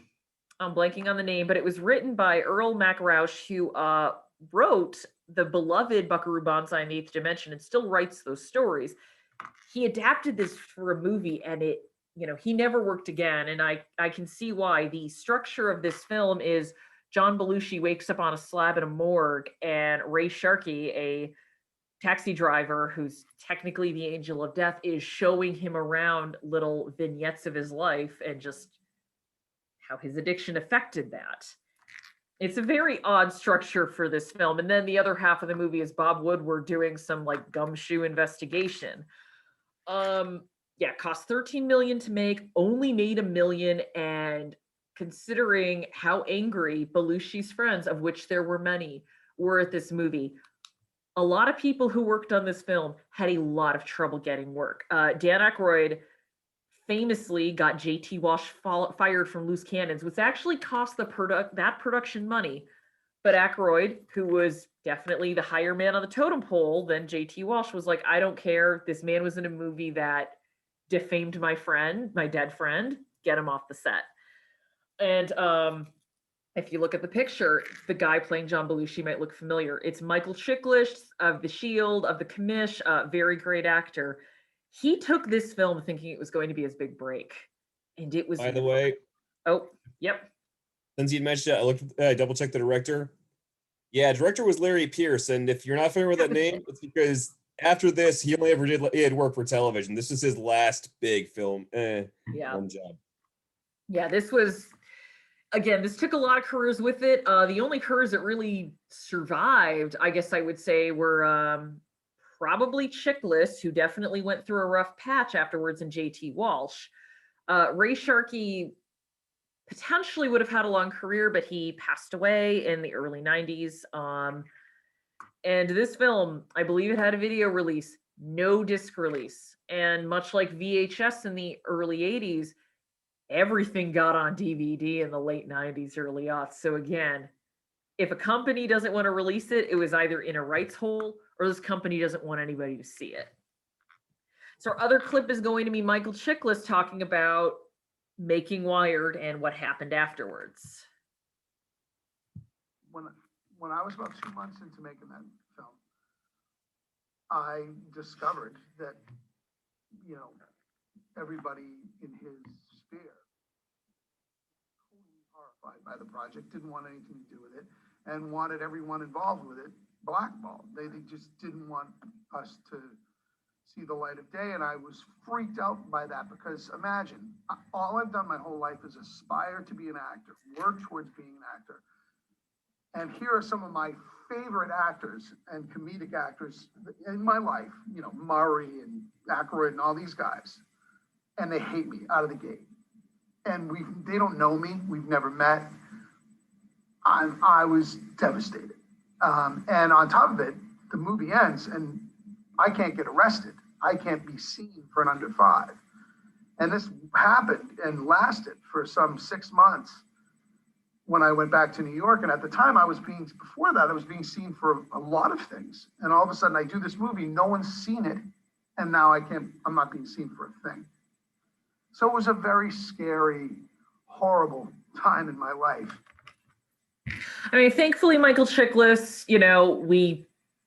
blanking on the name, but it was written by Earl McRausch, who wrote the beloved Buckaroo Banzai and the Eighth Dimension and still writes those stories. He adapted this for a movie, and it, he never worked again. And I can see why. The structure of this film is John Belushi wakes up on a slab in a morgue, and Ray Sharkey, a taxi driver who's technically the angel of death, is showing him around little vignettes of his life and just how his addiction affected that. It's a very odd structure for this film. And then the other half of the movie is Bob Woodward doing some like gumshoe investigation. Yeah, cost 13 million to make, only made $1 million, and considering how angry Belushi's friends, of which there were many, were at this movie, a lot of people who worked on this film had a lot of trouble getting work. Dan Aykroyd famously got J.T. Walsh fired from Loose Cannons, which actually cost that production money. But Aykroyd, who was definitely the higher man on the totem pole than J.T. Walsh, was like, I don't care. This man was in a movie that defamed my friend, my dead friend. Get him off the set. And if you look at the picture, the guy playing John Belushi might look familiar. It's Michael Chiklis of The Shield, of The Commish, very great actor. He took this film thinking it was going to be his big break, and it was. By the way, oh, yep. Since you mentioned it, I double checked the director. Yeah, director was Larry Pierce, and if you're not familiar with that name, it's because after this, he only ever did work for television. This was his last big film. Yeah. One job. Yeah, this was, again, this took a lot of careers with it. The only careers that really survived, I guess I would say, were probably Chiklis, who definitely went through a rough patch afterwards, and J.T. Walsh. Ray Sharkey potentially would have had a long career, but he passed away in the early 90s. And this film, I believe it had a video release, no disc release. And much like VHS in the early 80s, everything got on DVD in the late 90s, early aughts. So again, if a company doesn't want to release it, it was either in a rights hole or this company doesn't want anybody to see it. So our other clip is going to be Michael Chiklis talking about making Wired and what happened afterwards. When I was about 2 months into making that film, I discovered that, everybody in his sphere, totally horrified by the project, didn't want anything to do with it, and wanted everyone involved with it blackballed. They just didn't want us to see the light of day, and I was freaked out by that because imagine, all I've done my whole life is aspire to be an actor, work towards being an actor. And here are some of my favorite actors and comedic actors in my life, Murray and Aykroyd and all these guys. And they hate me out of the gate. And they don't know me. We've never met. I was devastated. And on top of it, the movie ends and I can't get arrested. I can't be seen for an under 5. And this happened and lasted for some 6 months when I went back to New York. And at the time I was being seen for a lot of things. And all of a sudden I do this movie, no one's seen it. And now I'm not being seen for a thing. So it was a very scary, horrible time in my life. I mean, thankfully, Michael Chiklis,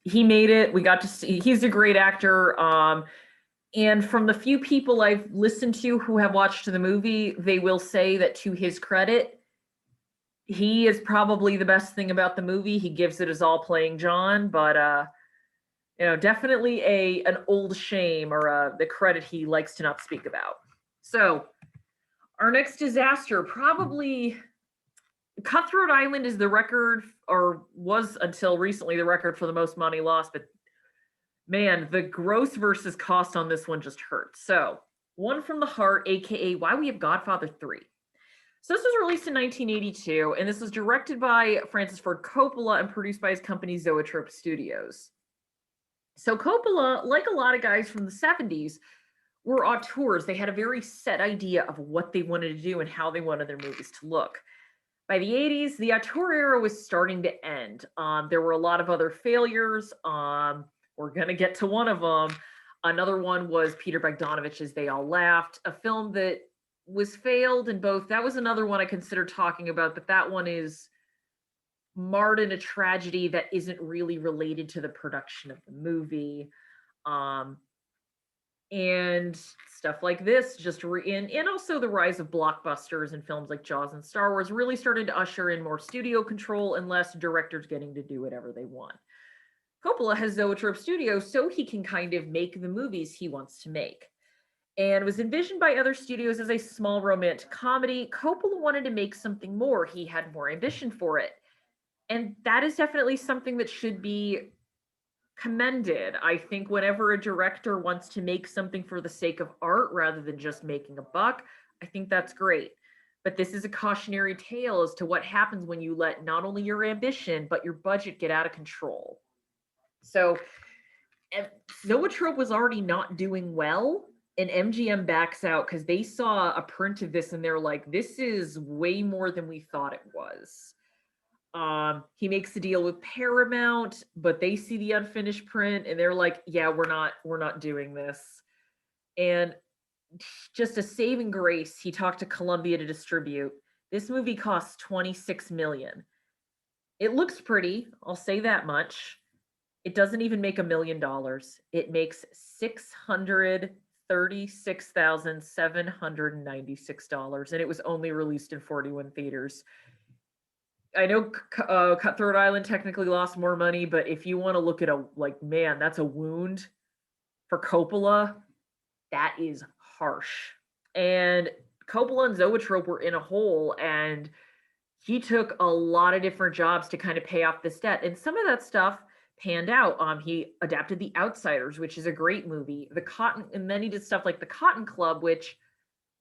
he made it. We got to see, he's a great actor. And from the few people I've listened to who have watched the movie, they will say that to his credit, he is probably the best thing about the movie. He gives it his all playing John, but definitely an old shame or the credit he likes to not speak about. So our next disaster, probably Cutthroat Island, is the record, or was until recently the record for the most money lost, but man, the gross versus cost on this one just hurt. So One from the Heart, aka Why We Have Godfather 3. So this was released in 1982, and this was directed by Francis Ford Coppola and produced by his company Zoetrope Studios. So Coppola, like a lot of guys from the 70s, were auteurs. They had a very set idea of what they wanted to do and how they wanted their movies to look. By the 80s, the auteur era was starting to end. There were a lot of other failures. We're going to get to one of them. Another one was Peter Bogdanovich's They All Laughed, a film that was failed in both. That was another one I considered talking about, but that one is marred in a tragedy that isn't really related to the production of the movie. Um, and stuff like this and also the rise of blockbusters and films like Jaws and Star Wars really started to usher in more studio control and less directors getting to do whatever they want. Coppola has Zoetrope Studios so he can kind of make the movies he wants to make, and was envisioned by other studios as a small romantic comedy. Coppola wanted to make something more. He had more ambition for it, and that is definitely something that should be commended. I think whenever a director wants to make something for the sake of art rather than just making a buck, I think that's great. But this is a cautionary tale as to what happens when you let not only your ambition, but your budget get out of control. So, Zoetrope was already not doing well, and MGM backs out because they saw a print of this and they're like, this is way more than we thought it was. He makes the deal with Paramount, but they see the unfinished print and they're like, yeah, we're not doing this. And just a saving grace, he talked to Columbia to distribute. This movie costs 26 million. It looks pretty, I'll say that much. It doesn't even make $1 million. It makes $636,796, and it was only released in 41 theaters. I know Cutthroat Island technically lost more money, but if you want to look at man, that's a wound for Coppola. That is harsh. And Coppola and Zoetrope were in a hole, and he took a lot of different jobs to kind of pay off this debt. And some of that stuff panned out. He adapted The Outsiders, which is a great movie. And then he did stuff like The Cotton Club, which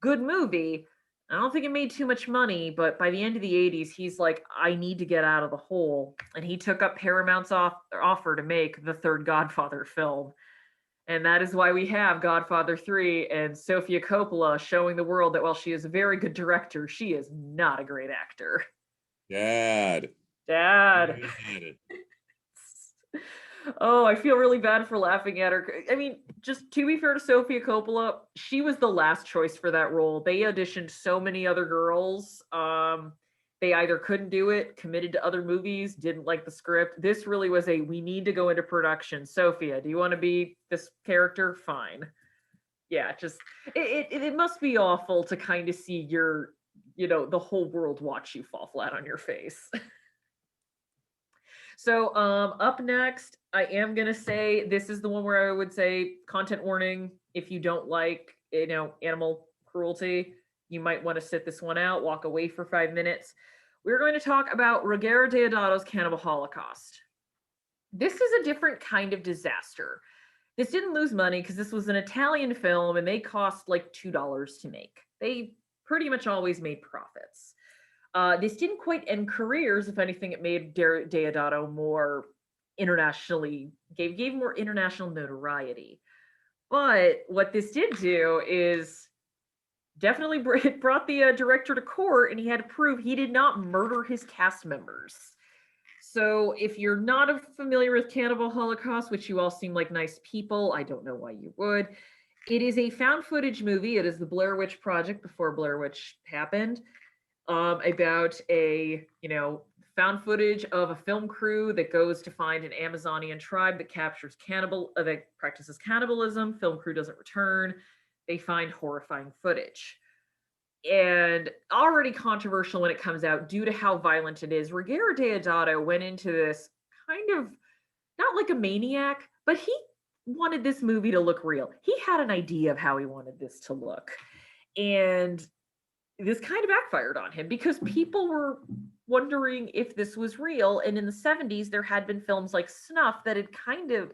good movie. I don't think it made too much money, but by the end of the 80s, he's like, I need to get out of the hole. And he took up Paramount's offer to make the third Godfather film. And that is why we have Godfather 3 and Sofia Coppola showing the world that while she is a very good director, she is not a great actor. Dad. Oh, I feel really bad for laughing at her. I mean, just to be fair to Sofia Coppola, she was the last choice for that role. They auditioned so many other girls. They either couldn't do it, committed to other movies, didn't like the script. This really was we need to go into production. Sofia, do you want to be this character? Fine. Yeah, just, it must be awful to kind of see the whole world watch you fall flat on your face. So up next, I am going to say this is the one where I would say content warning. If you don't like, animal cruelty, you might want to sit this one out, walk away for 5 minutes. We're going to talk about Ruggero Deodato's Cannibal Holocaust. This is a different kind of disaster. This didn't lose money because this was an Italian film and they cost like $2 to make. They pretty much always made profits. This didn't quite end careers. If anything, it made Deodato more internationally, gave more international notoriety. But what this did do is definitely brought the director to court, and he had to prove he did not murder his cast members. So if you're not familiar with Cannibal Holocaust, which you all seem like nice people, I don't know why you would. It is a found footage movie. It is the Blair Witch Project before Blair Witch happened. About a found footage of a film crew that goes to find an Amazonian tribe that that practices cannibalism. Film crew doesn't return. They find horrifying footage, and already controversial when it comes out due to how violent it is. Ruggero Deodato went into this kind of not like a maniac, but he wanted this movie to look real. He had an idea of how he wanted this to look, and this kind of backfired on him because people were wondering if this was real. And in the 70s, there had been films like Snuff that had kind of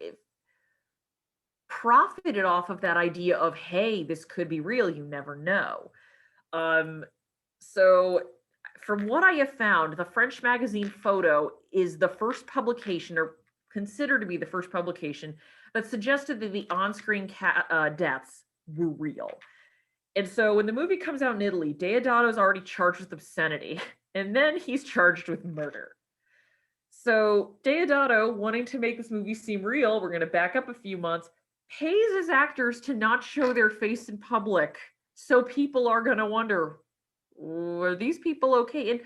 profited off of that idea of, hey, this could be real. You never know. So from what I have found, the French magazine Photo is the first publication, or considered to be the first publication that suggested that the on-screen deaths were real. And so when the movie comes out in Italy, Deodato's already charged with obscenity, and then he's charged with murder. So Deodato, wanting to make this movie seem real, we're going to back up a few months, pays his actors to not show their face in public. So people are going to wonder, are these people okay? And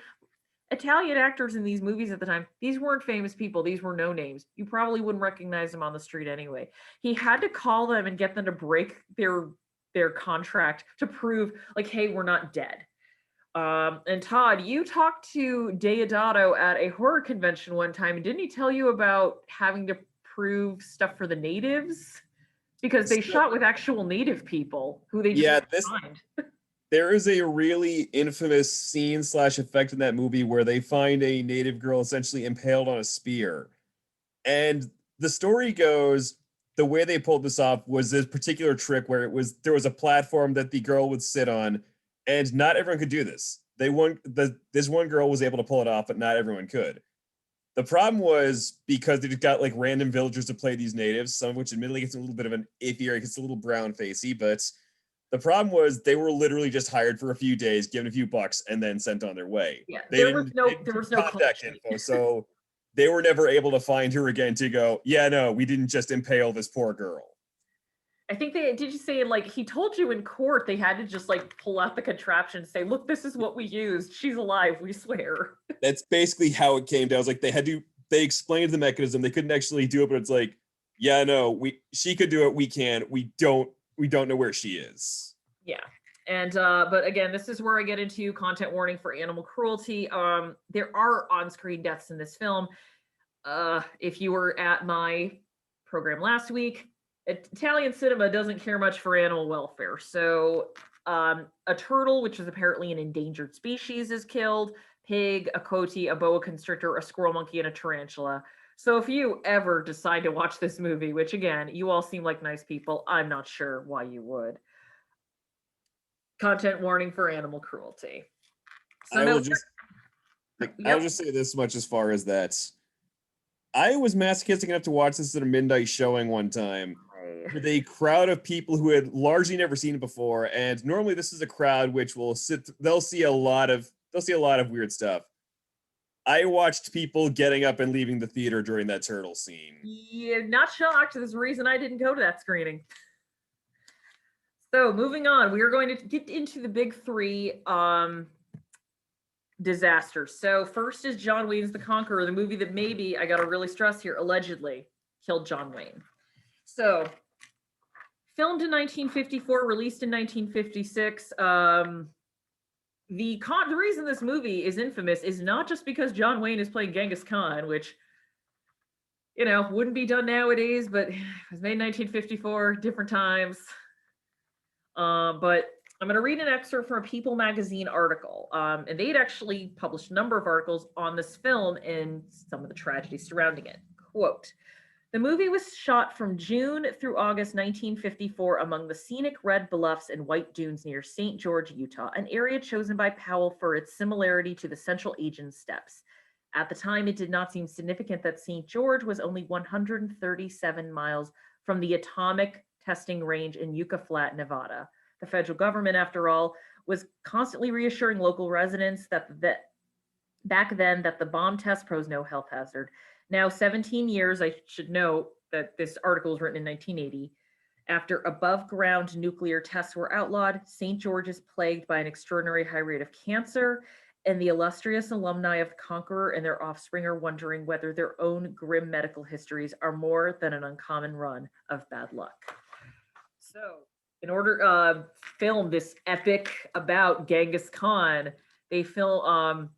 Italian actors in these movies at the time, these weren't famous people. These were no names. You probably wouldn't recognize them on the street anyway. He had to call them and get them to break their contract to prove, like, hey, we're not dead. And Todd, you talked to Deodato at a horror convention one time, and didn't he tell you about having to prove stuff for the natives? Because they shot with actual native people who they just Yeah, couldn't find. there is a really infamous scene / effect in that movie where they find a native girl essentially impaled on a spear. And the story goes, the way they pulled this off was this particular trick where there was a platform that the girl would sit on, and not everyone could do this. This one girl was able to pull it off, but not everyone could. The problem was because they just got like random villagers to play these natives, some of which admittedly gets a little bit of an iffier, it gets a little brown facey, but the problem was they were literally just hired for a few days, given a few bucks, and then sent on their way. Yeah, They there was didn't no contact info, so they were never able to find her again to go, yeah, no, we didn't just impale this poor girl. I think did you say, like, he told you in court they had to just like pull out the contraption and say, look, this is what we used. She's alive, we swear. That's basically how it came down. It's like they explained the mechanism. They couldn't actually do it, but it's like, yeah, no, she could do it, we can. We don't know where she is. Yeah. And but again, this is where I get into content warning for animal cruelty. There are on-screen deaths in this film. If you were at my program last week, Italian cinema doesn't care much for animal welfare. So a turtle, which is apparently an endangered species, is killed. Pig, a coati, a boa constrictor, a squirrel monkey, and a tarantula. So if you ever decide to watch this movie, which again, you all seem like nice people, I'm not sure why you would. Content warning for animal cruelty. So I will just say this much as far as that. I was masochistic enough to watch this at a midnight showing one time with a crowd of people who had largely never seen it before, and normally this is a crowd which they'll see a lot of weird stuff. I watched people getting up and leaving the theater during that turtle scene. Yeah, not shocked. There's a reason I didn't go to that screening. So moving on, we are going to get into the big three disasters. So first is John Wayne's The Conqueror, the movie that maybe, I got to really stress here, allegedly killed John Wayne. So filmed in 1954, released in 1956. The reason this movie is infamous is not just because John Wayne is playing Genghis Khan, which, you know, wouldn't be done nowadays, but it was made in 1954, different times. But I'm going to read an excerpt from a People magazine article. And they'd actually published a number of articles on this film and some of the tragedies surrounding it. Quote, the movie was shot from June through August 1954 among the scenic red bluffs and white dunes near St. George, Utah, an area chosen by Powell for its similarity to the Central Asian steppes. At the time, it did not seem significant that St. George was only 137 miles from the atomic testing range in Yucca Flat, Nevada. The federal government, after all, was constantly reassuring local residents that back then that the bomb test posed no health hazard. Now, 17 years, I should note that this article was written in 1980. After above-ground nuclear tests were outlawed, St. George is plagued by an extraordinary high rate of cancer, and the illustrious alumni of the Conqueror and their offspring are wondering whether their own grim medical histories are more than an uncommon run of bad luck. So, in order to film this epic about Genghis Khan, they filmed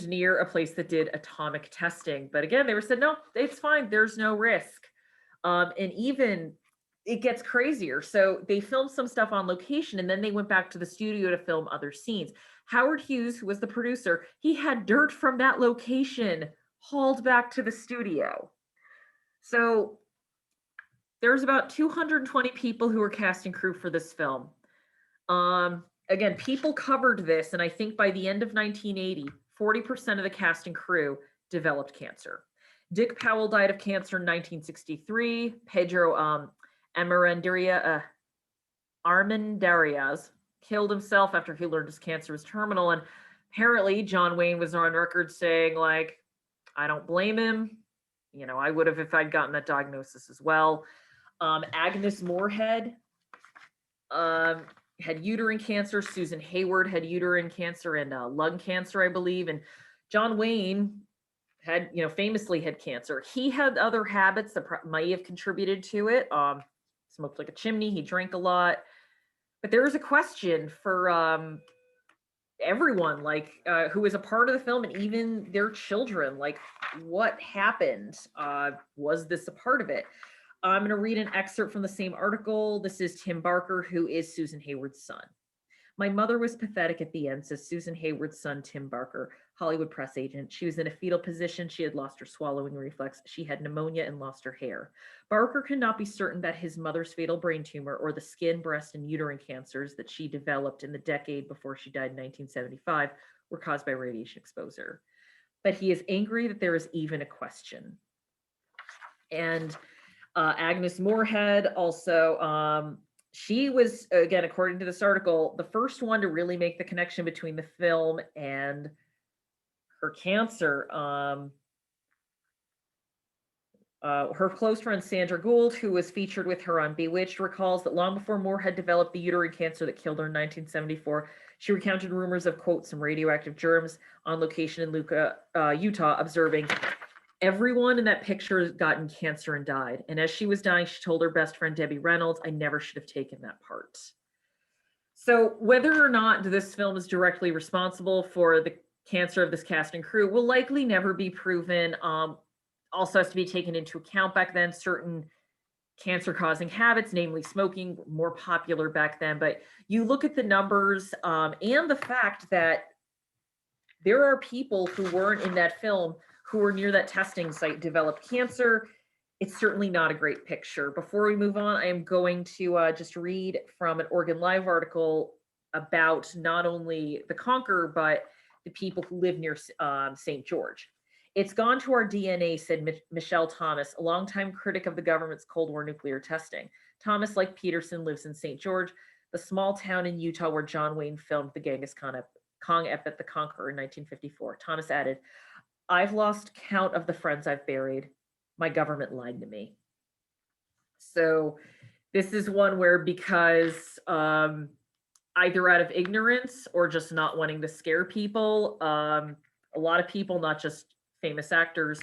near a place that did atomic testing. But again, they were said, no, it's fine. There's no risk. And even it gets crazier. So they filmed some stuff on location and then they went back to the studio to film other scenes. Howard Hughes, who was the producer, he had dirt from that location hauled back to the studio. So there's about 220 people who were cast and crew for this film. Again, People covered this, and I think by the end of 1980, 40% of the cast and crew developed cancer. Dick Powell died of cancer in 1963. Pedro Armendariz killed himself after he learned his cancer was terminal. And apparently John Wayne was on record saying, like, I don't blame him. You know, I would have if I'd gotten that diagnosis as well. Agnes Moorehead had uterine cancer. Susan Hayward had uterine cancer and lung cancer, I believe. And John Wayne had, you know, famously had cancer. He had other habits that might have contributed to it. Smoked like a chimney. He drank a lot. But there is a question for everyone, like who is a part of the film, and even their children. Like, what happened? Was this a part of it? I'm going to read an excerpt from the same article. This is Tim Barker, who is Susan Hayward's son. My mother was pathetic at the end, says Susan Hayward's son, Tim Barker, Hollywood press agent. She was in a fetal position. She had lost her swallowing reflex. She had pneumonia and lost her hair. Barker could not be certain that his mother's fatal brain tumor or the skin, breast, and uterine cancers that she developed in the decade before she died in 1975 were caused by radiation exposure. But he is angry that there is even a question. And Agnes Moorehead also, she was, again, according to this article, the first one to really make the connection between the film and her cancer. Her close friend Sandra Gould, who was featured with her on Bewitched, recalls that long before Moorehead developed the uterine cancer that killed her in 1974, she recounted rumors of, quote, some radioactive germs on location in Utah, observing, everyone in that picture has gotten cancer and died. And as she was dying, she told her best friend, Debbie Reynolds, I never should have taken that part. So whether or not this film is directly responsible for the cancer of this cast and crew will likely never be proven. Also has to be taken into account back then, certain cancer-causing habits, namely smoking, were more popular back then. But you look at the numbers and the fact that there are people who weren't in that film who were near that testing site developed cancer. It's certainly not a great picture. Before we move on, I am going to just read from an Oregon Live article about not only the Conqueror, but the people who live near St. George. It's gone to our DNA, said Michelle Thomas, a longtime critic of the government's Cold War nuclear testing. Thomas, like Peterson, lives in St. George, the small town in Utah where John Wayne filmed the Genghis Kong epic, The Conqueror, in 1954. Thomas added, I've lost count of the friends I've buried. My government lied to me. So this is one where, because either out of ignorance or just not wanting to scare people, a lot of people, not just famous actors,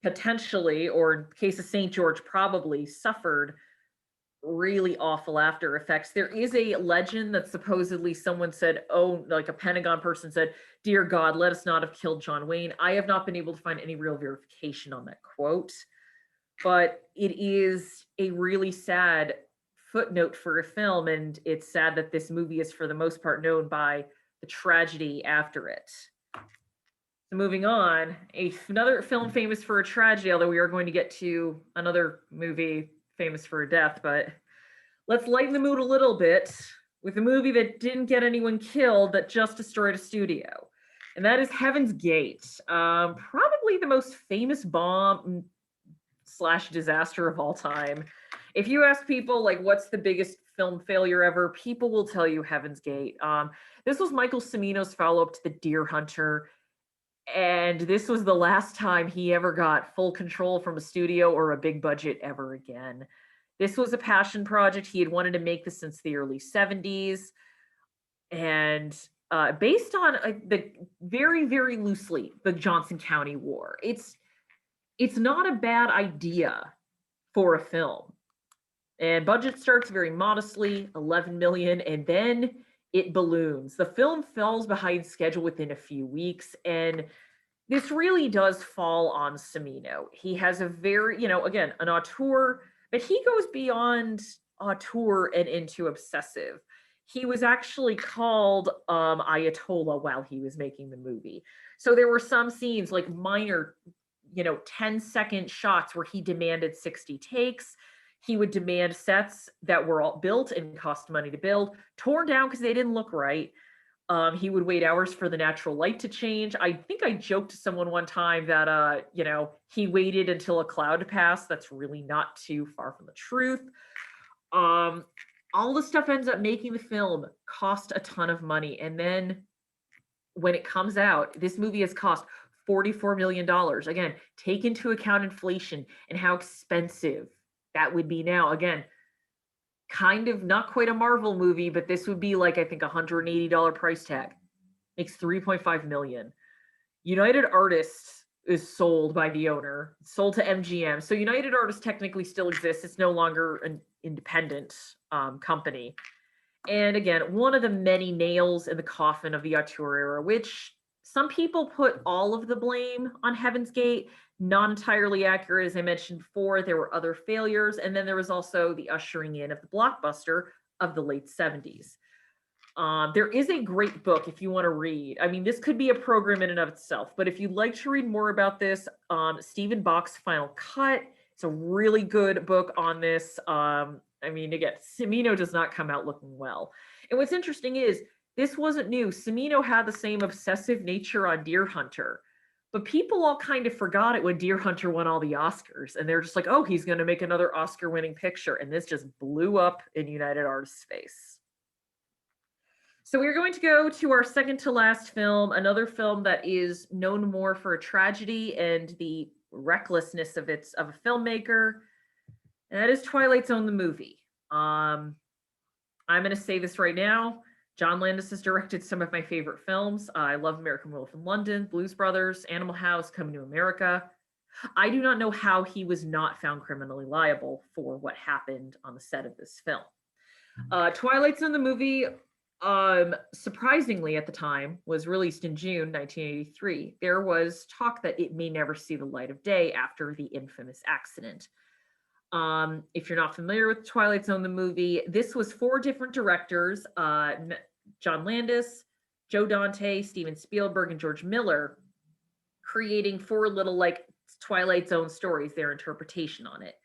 potentially, or in case of St. George, probably suffered really awful after effects. There is a legend that supposedly someone said, oh, like a Pentagon person said, dear God, let us not have killed John Wayne. I have not been able to find any real verification on that quote, but it is a really sad footnote for a film. And it's sad that this movie is for the most part known by the tragedy after it. So moving on, another film famous for a tragedy, although we are going to get to another movie famous for a death, but let's lighten the mood a little bit with a movie that didn't get anyone killed that just destroyed a studio. And that is Heaven's Gate. Probably the most famous bomb / disaster of all time. If you ask people, like, what's the biggest film failure ever, people will tell you Heaven's Gate. This was Michael Cimino's follow-up to The Deer Hunter. And this was the last time he ever got full control from a studio or a big budget ever again. This was a passion project. He had wanted to make this since the early 70s. And based on the very, very loosely, the Johnson County War. It's not a bad idea for a film. And budget starts very modestly, 11 million, and then it balloons. The film falls behind schedule within a few weeks, and this really does fall on Cimino. He has a very, again, an auteur, but he goes beyond auteur and into obsessive. He was actually called Ayatollah while he was making the movie. So there were some scenes, like minor, 10-second shots where he demanded 60 takes. He would demand sets that were all built and cost money to build, torn down because they didn't look right. He would wait hours for the natural light to change. I think I joked to someone one time that, he waited until a cloud passed. That's really not too far from the truth. All the stuff ends up making the film cost a ton of money. And then when it comes out, this movie has cost $44 million. Again, take into account inflation and how expensive that would be now. Again, kind of not quite a Marvel movie, but this would be like, I think, $180 price tag. Makes 3.5 million. United Artists is sold by the owner, sold to MGM. So United Artists technically still exists. It's no longer an independent company. And again, one of the many nails in the coffin of the auteur era, which some people put all of the blame on Heaven's Gate. Not entirely accurate. As I mentioned before, there were other failures. And then there was also the ushering in of the blockbuster of the late 70s. There is a great book if you want to read. I mean, this could be a program in and of itself, but if you'd like to read more about this, Stephen Bach's Final Cut, it's a really good book on this. I mean, again, Cimino does not come out looking well. And what's interesting is this wasn't new. Cimino had the same obsessive nature on Deer Hunter, but people all kind of forgot it when Deer Hunter won all the Oscars. And they're just like, oh, he's going to make another Oscar winning picture. And this just blew up in United Artists' face. So we're going to go to our second to last film, another film that is known more for a tragedy and the recklessness of a filmmaker. And that is Twilight Zone, the movie. I'm going to say this right now. John Landis has directed some of my favorite films. I love American Werewolf in London, Blues Brothers, Animal House, Coming to America. I do not know how he was not found criminally liable for what happened on the set of this film. Twilight Zone, the movie, surprisingly at the time, was released in June 1983. There was talk that it may never see the light of day after the infamous accident. If you're not familiar with Twilight Zone, the movie, this was 4 different directors, John Landis, Joe Dante, Steven Spielberg, and George Miller, creating 4 little like Twilight Zone stories, their interpretation on it.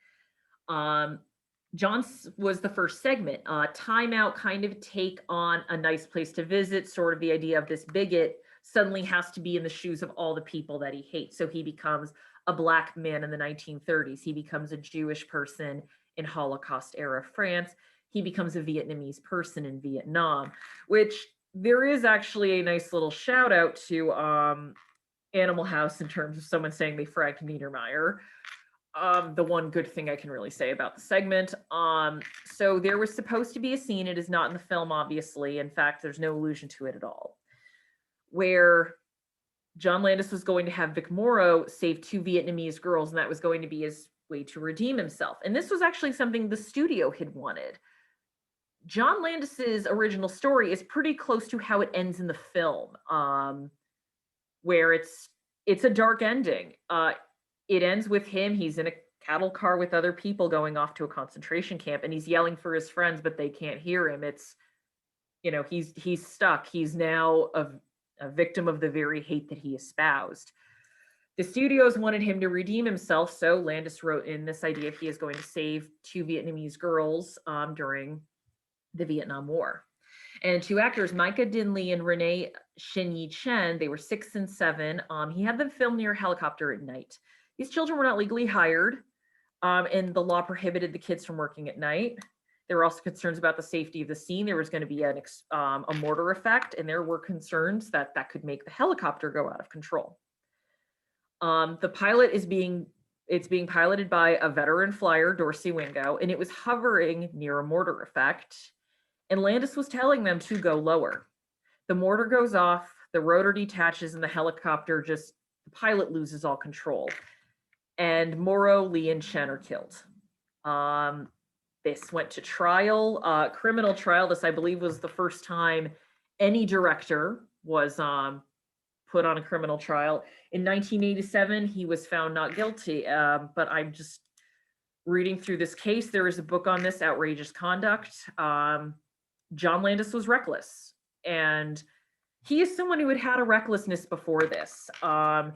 John's was the first segment, Time Out kind of take on A Nice Place to Visit, sort of the idea of this bigot suddenly has to be in the shoes of all the people that he hates. So he becomes a Black man in the 1930s. He becomes a Jewish person in Holocaust era France. He becomes a Vietnamese person in Vietnam, which there is actually a nice little shout out to Animal House in terms of someone saying they fragged Niedermeyer. The one good thing I can really say about the segment. So there was supposed to be a scene, it is not in the film, obviously. In fact, there's no allusion to it at all, where John Landis was going to have Vic Morrow save 2 Vietnamese girls, and that was going to be his way to redeem himself. And this was actually something the studio had wanted. John Landis's original story is pretty close to how it ends in the film, where it's a dark ending. It ends with him, he's in a cattle car with other people going off to a concentration camp, and he's yelling for his friends, but they can't hear him. It's, he's stuck. He's now a victim of the very hate that he espoused. The studios wanted him to redeem himself, so Landis wrote in this idea he is going to save 2 Vietnamese girls during the Vietnam War. And 2 actors, Micah Dinley and Renee Shin-Yi Chen, they were 6 and 7. He had them filmed near a helicopter at night. These children were not legally hired, and the law prohibited the kids from working at night. There were also concerns about the safety of the scene. There was going to be a mortar effect, and there were concerns that could make the helicopter go out of control. The pilot is being piloted by a veteran flyer, Dorsey Wingo, and it was hovering near a mortar effect. And Landis was telling them to go lower. The mortar goes off, the rotor detaches, and the helicopter the pilot loses all control. And Morrow, Lee, and Chen are killed. This went to trial, criminal trial. This, I believe, was the first time any director was put on a criminal trial. In 1987, he was found not guilty. But I'm just reading through this case. There is a book on this, Outrageous Conduct. John Landis was reckless. And he is someone who had had a recklessness before this. Drew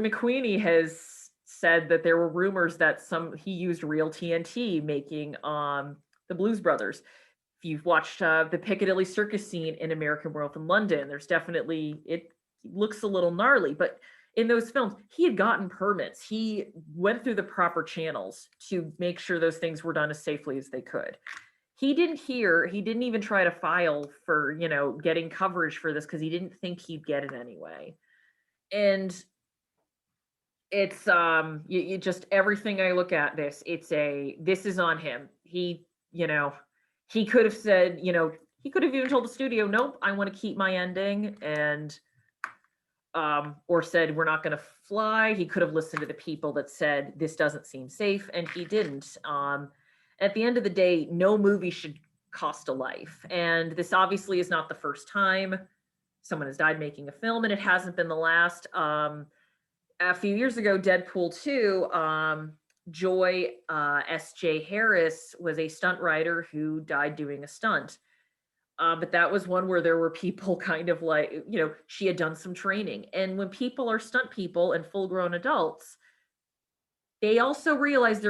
McQueenie has said that there were rumors that he used real TNT making the Blues Brothers. if you've watched the Piccadilly Circus scene in American Werewolf in London, there's definitely, it looks a little gnarly, but in those films, he had gotten permits. He went through the proper channels to make sure those things were done as safely as they could. He didn't even try to file for, getting coverage for this because he didn't think he'd get it anyway. And it's you just, everything I look at this, this is on him. He could have said, he could have even told the studio, nope, I want to keep my ending, and or said, we're not going to fly. He could have listened to the people that said this doesn't seem safe, and he didn't. At the end of the day, no movie should cost a life, and this obviously is not the first time someone has died making a film, and it hasn't been the last. A few years ago, Deadpool 2, Joy S.J. Harris was a stunt writer who died doing a stunt. But that was one where there were people kind of like, she had done some training. And when people are stunt people and full grown adults, they also realize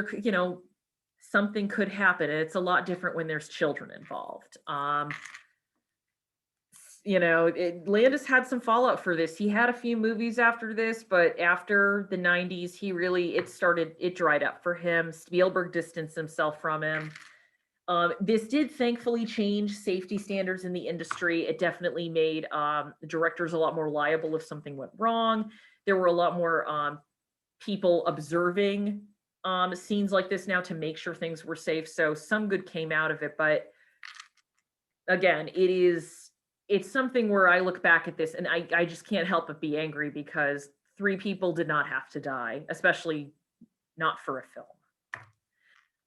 something could happen. And it's a lot different when there's children involved. Landis had some fallout for this. He had a few movies after this, but after the 90s, it dried up for him. Spielberg distanced himself from him. This did thankfully change safety standards in the industry. It definitely made the directors a lot more liable if something went wrong. There were a lot more people observing scenes like this now to make sure things were safe. So some good came out of it. But again, it's something where I look back at this and I just can't help but be angry because 3 people did not have to die, especially not for a film.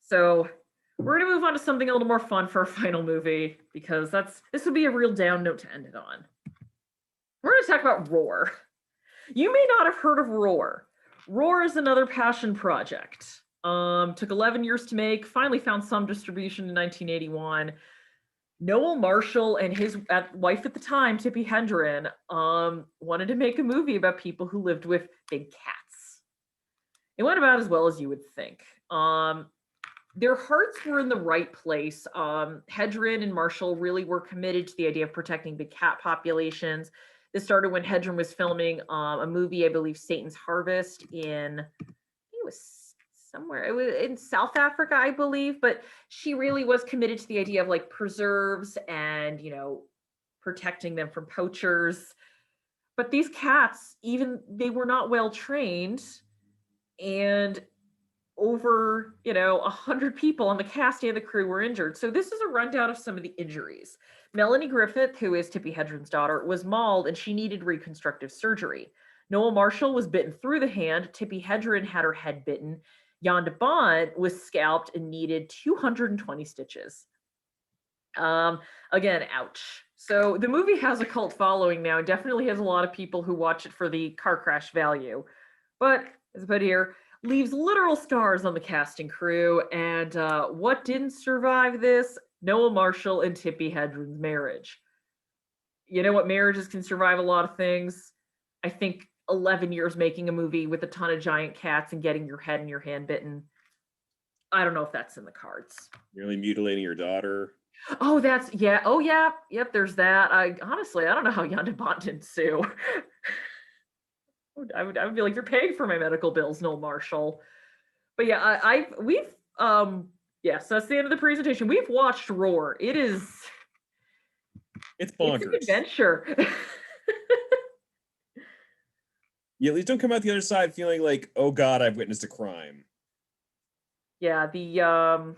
So we're going to move on to something a little more fun for our final movie, because this would be a real down note to end it on. We're going to talk about Roar. You may not have heard of Roar. Roar is another passion project. Took 11 years to make, finally found some distribution in 1981. Noel Marshall and his wife at the time, Tippi Hedren, wanted to make a movie about people who lived with big cats. It went about as well as you would think. Their hearts were in the right place. Hedren and Marshall really were committed to the idea of protecting big cat populations. This started when Hedren was filming a movie, I believe, Satan's Harvest it was somewhere, it was in South Africa, I believe, but she really was committed to the idea of like preserves and, protecting them from poachers. But these cats, they were not well trained, and over 100 people on the cast and the crew were injured. So this is a rundown of some of the injuries. Melanie Griffith, who is Tippi Hedren's daughter, was mauled and she needed reconstructive surgery. Noel Marshall was bitten through the hand. Tippi Hedren had her head bitten. Jan de Bont was scalped and needed 220 stitches. Again, ouch. So the movie has a cult following now. It definitely has a lot of people who watch it for the car crash value. But as I put here, leaves literal scars on the cast and crew. And what didn't survive this? Noel Marshall and Tippi Hedren's marriage. You know what? Marriages can survive a lot of things. I think 11 years making a movie with a ton of giant cats and getting your head and your hand bitten. I don't know if that's in the cards. Nearly mutilating your daughter. Oh, yeah. Oh, yeah. Yep, there's that. I don't know how Jan de Bont didn't sue. I would be like, you're paying for my medical bills, Noel Marshall. But yeah, yes, that's the end of the presentation. We've watched Roar. It's bonkers. It's an adventure. You at least don't come out the other side feeling like, oh God, I've witnessed a crime. Yeah, the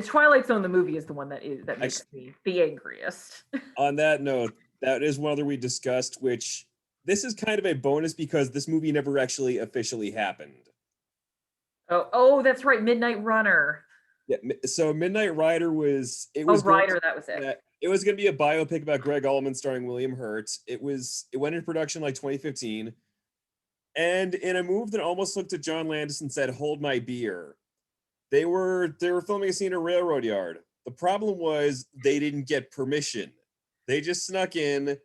Twilight Zone, the movie, is the one that makes me the angriest. On that note, that is one other we discussed, which this is kind of a bonus because this movie never actually officially happened. Oh, that's right, Midnight Runner. Yeah, so Midnight Rider was that was it. It was going to be a biopic about Greg Allman starring William Hurt. It went into production like 2015. And in a move that almost looked at John Landis and said, "Hold my beer," they were filming a scene at a railroad yard. The problem was they didn't get permission. They just snuck in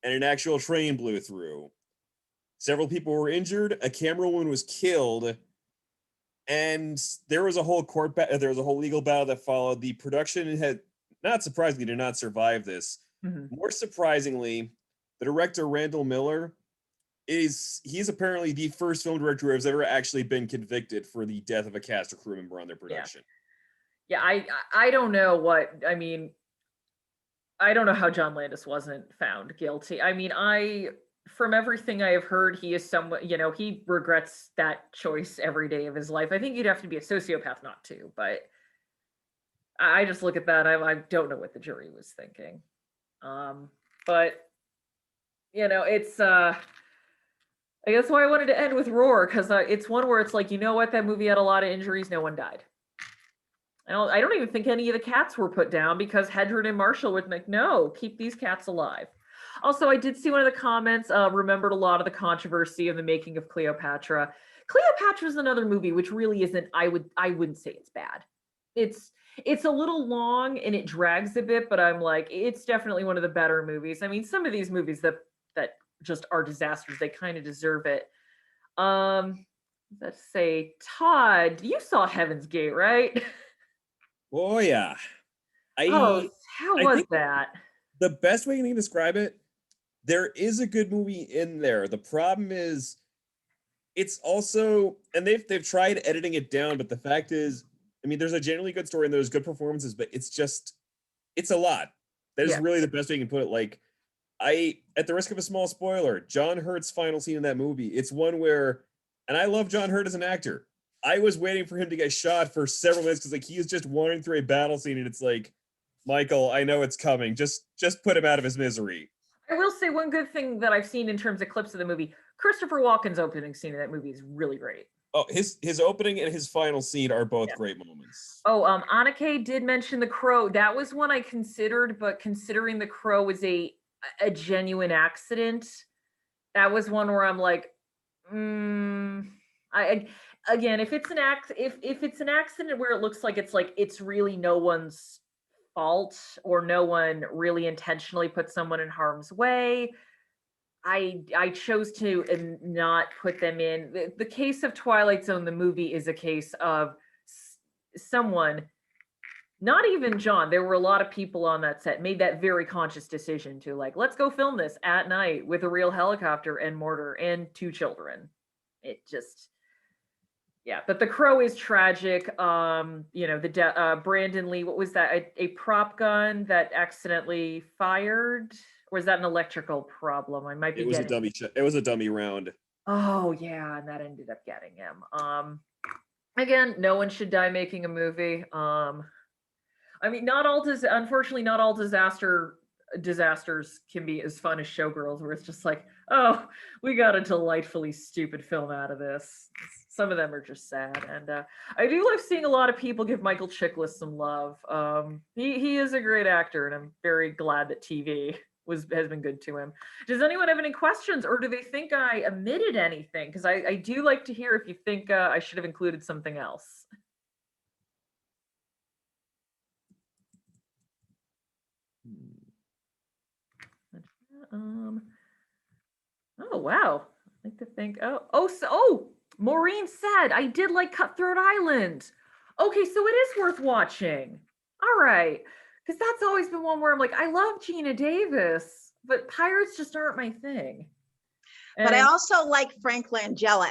and an actual train blew through. Several people were injured, a camerawoman was killed, And there was a whole there was a whole legal battle that followed. The production had, not surprisingly, did not survive this. More surprisingly, the director Randall Miller he's apparently the first film director who has ever actually been convicted for the death of a cast or crew member on their production. Yeah, I don't know what, I mean, I don't know how John Landis wasn't found guilty. I mean, from everything I have heard, he is somewhat, he regrets that choice every day of his life. I think you'd have to be a sociopath not to, but I just look at that. I don't know what the jury was thinking. But it's, I guess why I wanted to end with Roar, because it's one where it's like, you know what, that movie had a lot of injuries, no one died. I don't even think any of the cats were put down, because Hedren and Marshall would like, no, keep these cats alive. Also, I did see one of the comments, remembered a lot of the controversy of the making of Cleopatra. Cleopatra is another movie which really isn't, I wouldn't say it's bad. It's a little long and it drags a bit, but I'm like, it's definitely one of the better movies. I mean, some of these movies that just are disasters, they kind of deserve it. Let's say, Todd, you saw Heaven's Gate, right? Oh yeah. How was that? The best way you can describe it, there is a good movie in there. The problem is, it's also, and they've tried editing it down, but the fact is, I mean, there's a generally good story and there's good performances, but it's a lot. That is really the best way you can put it. Like, at the risk of a small spoiler, John Hurt's final scene in that movie, it's one where, and I love John Hurt as an actor, I was waiting for him to get shot for several minutes because, like, he is just wandering through a battle scene and it's like, Michael, I know it's coming. Just put him out of his misery. I will say one good thing that I've seen in terms of clips of the movie, Christopher Walken's opening scene in that movie is really great. Oh, his opening and his final scene are both great moments. Oh, Anneke did mention The Crow. That was one I considered, but considering The Crow was a genuine accident, that was one where I'm like, again, if it's an accident where it looks like it's really no one's fault or no one really intentionally put someone in harm's way, I chose to not put them in. The case of Twilight Zone, the movie, is a case of someone, not even John, there were a lot of people on that set, made that very conscious decision to, like, let's go film this at night with a real helicopter and mortar and 2 children. It just, yeah, but The Crow is tragic. Brandon Lee, what was that? A prop gun that accidentally fired? Or was that an electrical problem? I might be. It was a dummy round. Oh yeah, and that ended up getting him. Again, no one should die making a movie. I mean, unfortunately, not all disasters can be as fun as Showgirls, where it's just like, oh, we got a delightfully stupid film out of this. Some of them are just sad, and I do love seeing a lot of people give Michael Chiklis some love. He is a great actor, and I'm very glad that TV has been good to him. Does anyone have any questions, or do they think I omitted anything? Because I do like to hear if you think I should have included something else. Oh wow! I like to think. Maureen said I did like Cutthroat Island. Okay, so it is worth watching. All right, because that's always been one where I'm like, I love Gina Davis, but pirates just aren't my thing. But I also like Frank Langella.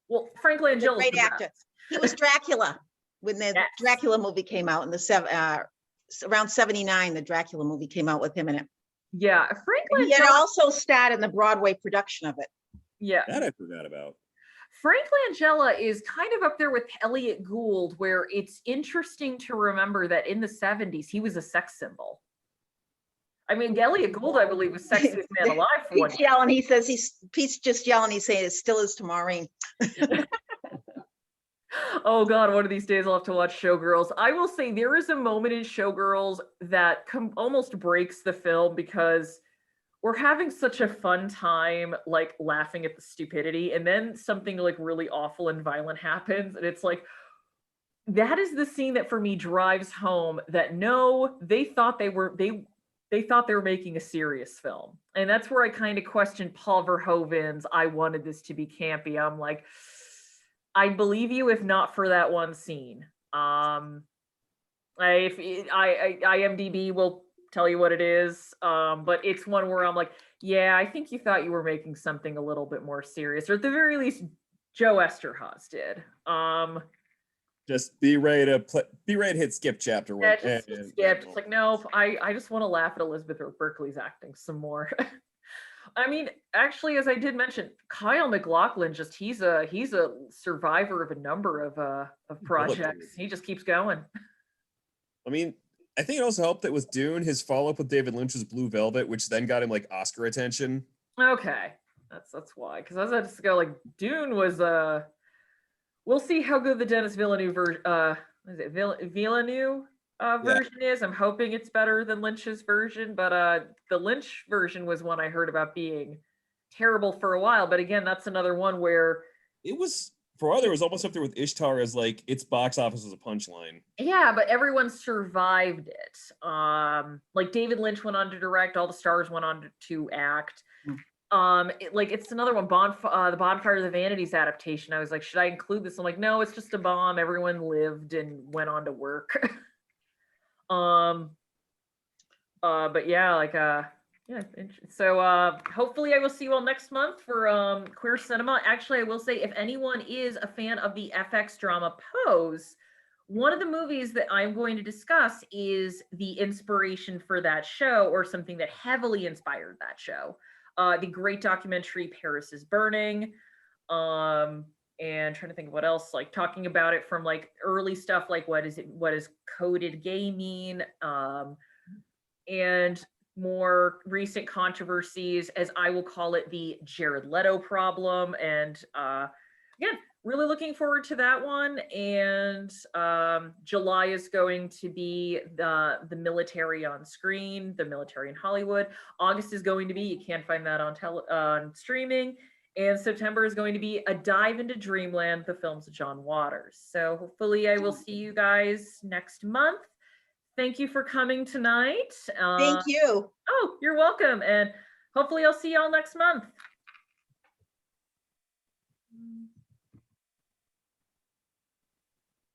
Well, Frank Langella, great actor. He was Dracula when the Dracula movie came out in the around 79. The Dracula movie came out with him in it. Yeah, Frank Langella. He had also starred in the Broadway production of it. Yeah, that I forgot about. Frank Langella is kind of up there with Elliot Gould, where it's interesting to remember that in the 70s, he was a sex symbol. I mean, Elliot Gould, I believe, was sexiest man alive for one. Pete's yelling, he says, Pete's just yelling, he's saying, it still is to Maureen. Oh God, one of these days I'll have to watch Showgirls. I will say there is a moment in Showgirls that almost breaks the film, because we're having such a fun time, like, laughing at the stupidity, and then something like really awful and violent happens, and it's like, that is the scene that for me drives home that no, they thought they were making a serious film. And that's where I kind of questioned Paul Verhoeven's I wanted this to be campy. I'm like, I believe you if not for that one scene. IMDb will tell you what it is, but it's one where I'm like, yeah, I think you thought you were making something a little bit more serious, or at the very least, Joe Esterhaz did. Just be ready to hit skip chapter Yeah, when just and skip. It's like, no, I just want to laugh at Elizabeth Berkley's acting some more. I mean, actually, as I did mention, Kyle MacLachlan he's a survivor of a number of projects. He just keeps going. I mean, I think it also helped that with Dune, his follow-up with David Lynch's Blue Velvet, which then got him like Oscar attention. Okay, that's why. Because I was about to go like Dune was we'll see how good the Denis Villeneuve version is it Villeneuve version is. I'm hoping it's better than Lynch's version, but the Lynch version was one I heard about being terrible for a while. But again, that's another one where it was for a while there was almost up there with Ishtar as like its box office was a punchline. Yeah, but everyone survived it. Like David Lynch went on to direct, all the stars went on to act. It's another one, the Bonfire of the Vanities adaptation. I was like, should I include this? I'm like, no, it's just a bomb. Everyone lived and went on to work. But yeah, yeah. So hopefully I will see you all next month for Queer Cinema. Actually, I will say if anyone is a fan of the FX drama Pose, one of the movies that I'm going to discuss is the inspiration for that show, or something that heavily inspired that show. The great documentary Paris is Burning. And trying to think of what else, like talking about it from like early stuff, like what does coded gay mean? And more recent controversies, as I will call it, the Jared Leto problem. And again, really looking forward to that one. And July is going to be the military on screen, the military in Hollywood. August is going to be, you can't find that on streaming. And September is going to be A Dive into Dreamland, the films of John Waters. So hopefully I will see you guys next month. Thank you for coming tonight. Thank you. Oh, you're welcome. And hopefully I'll see y'all next month.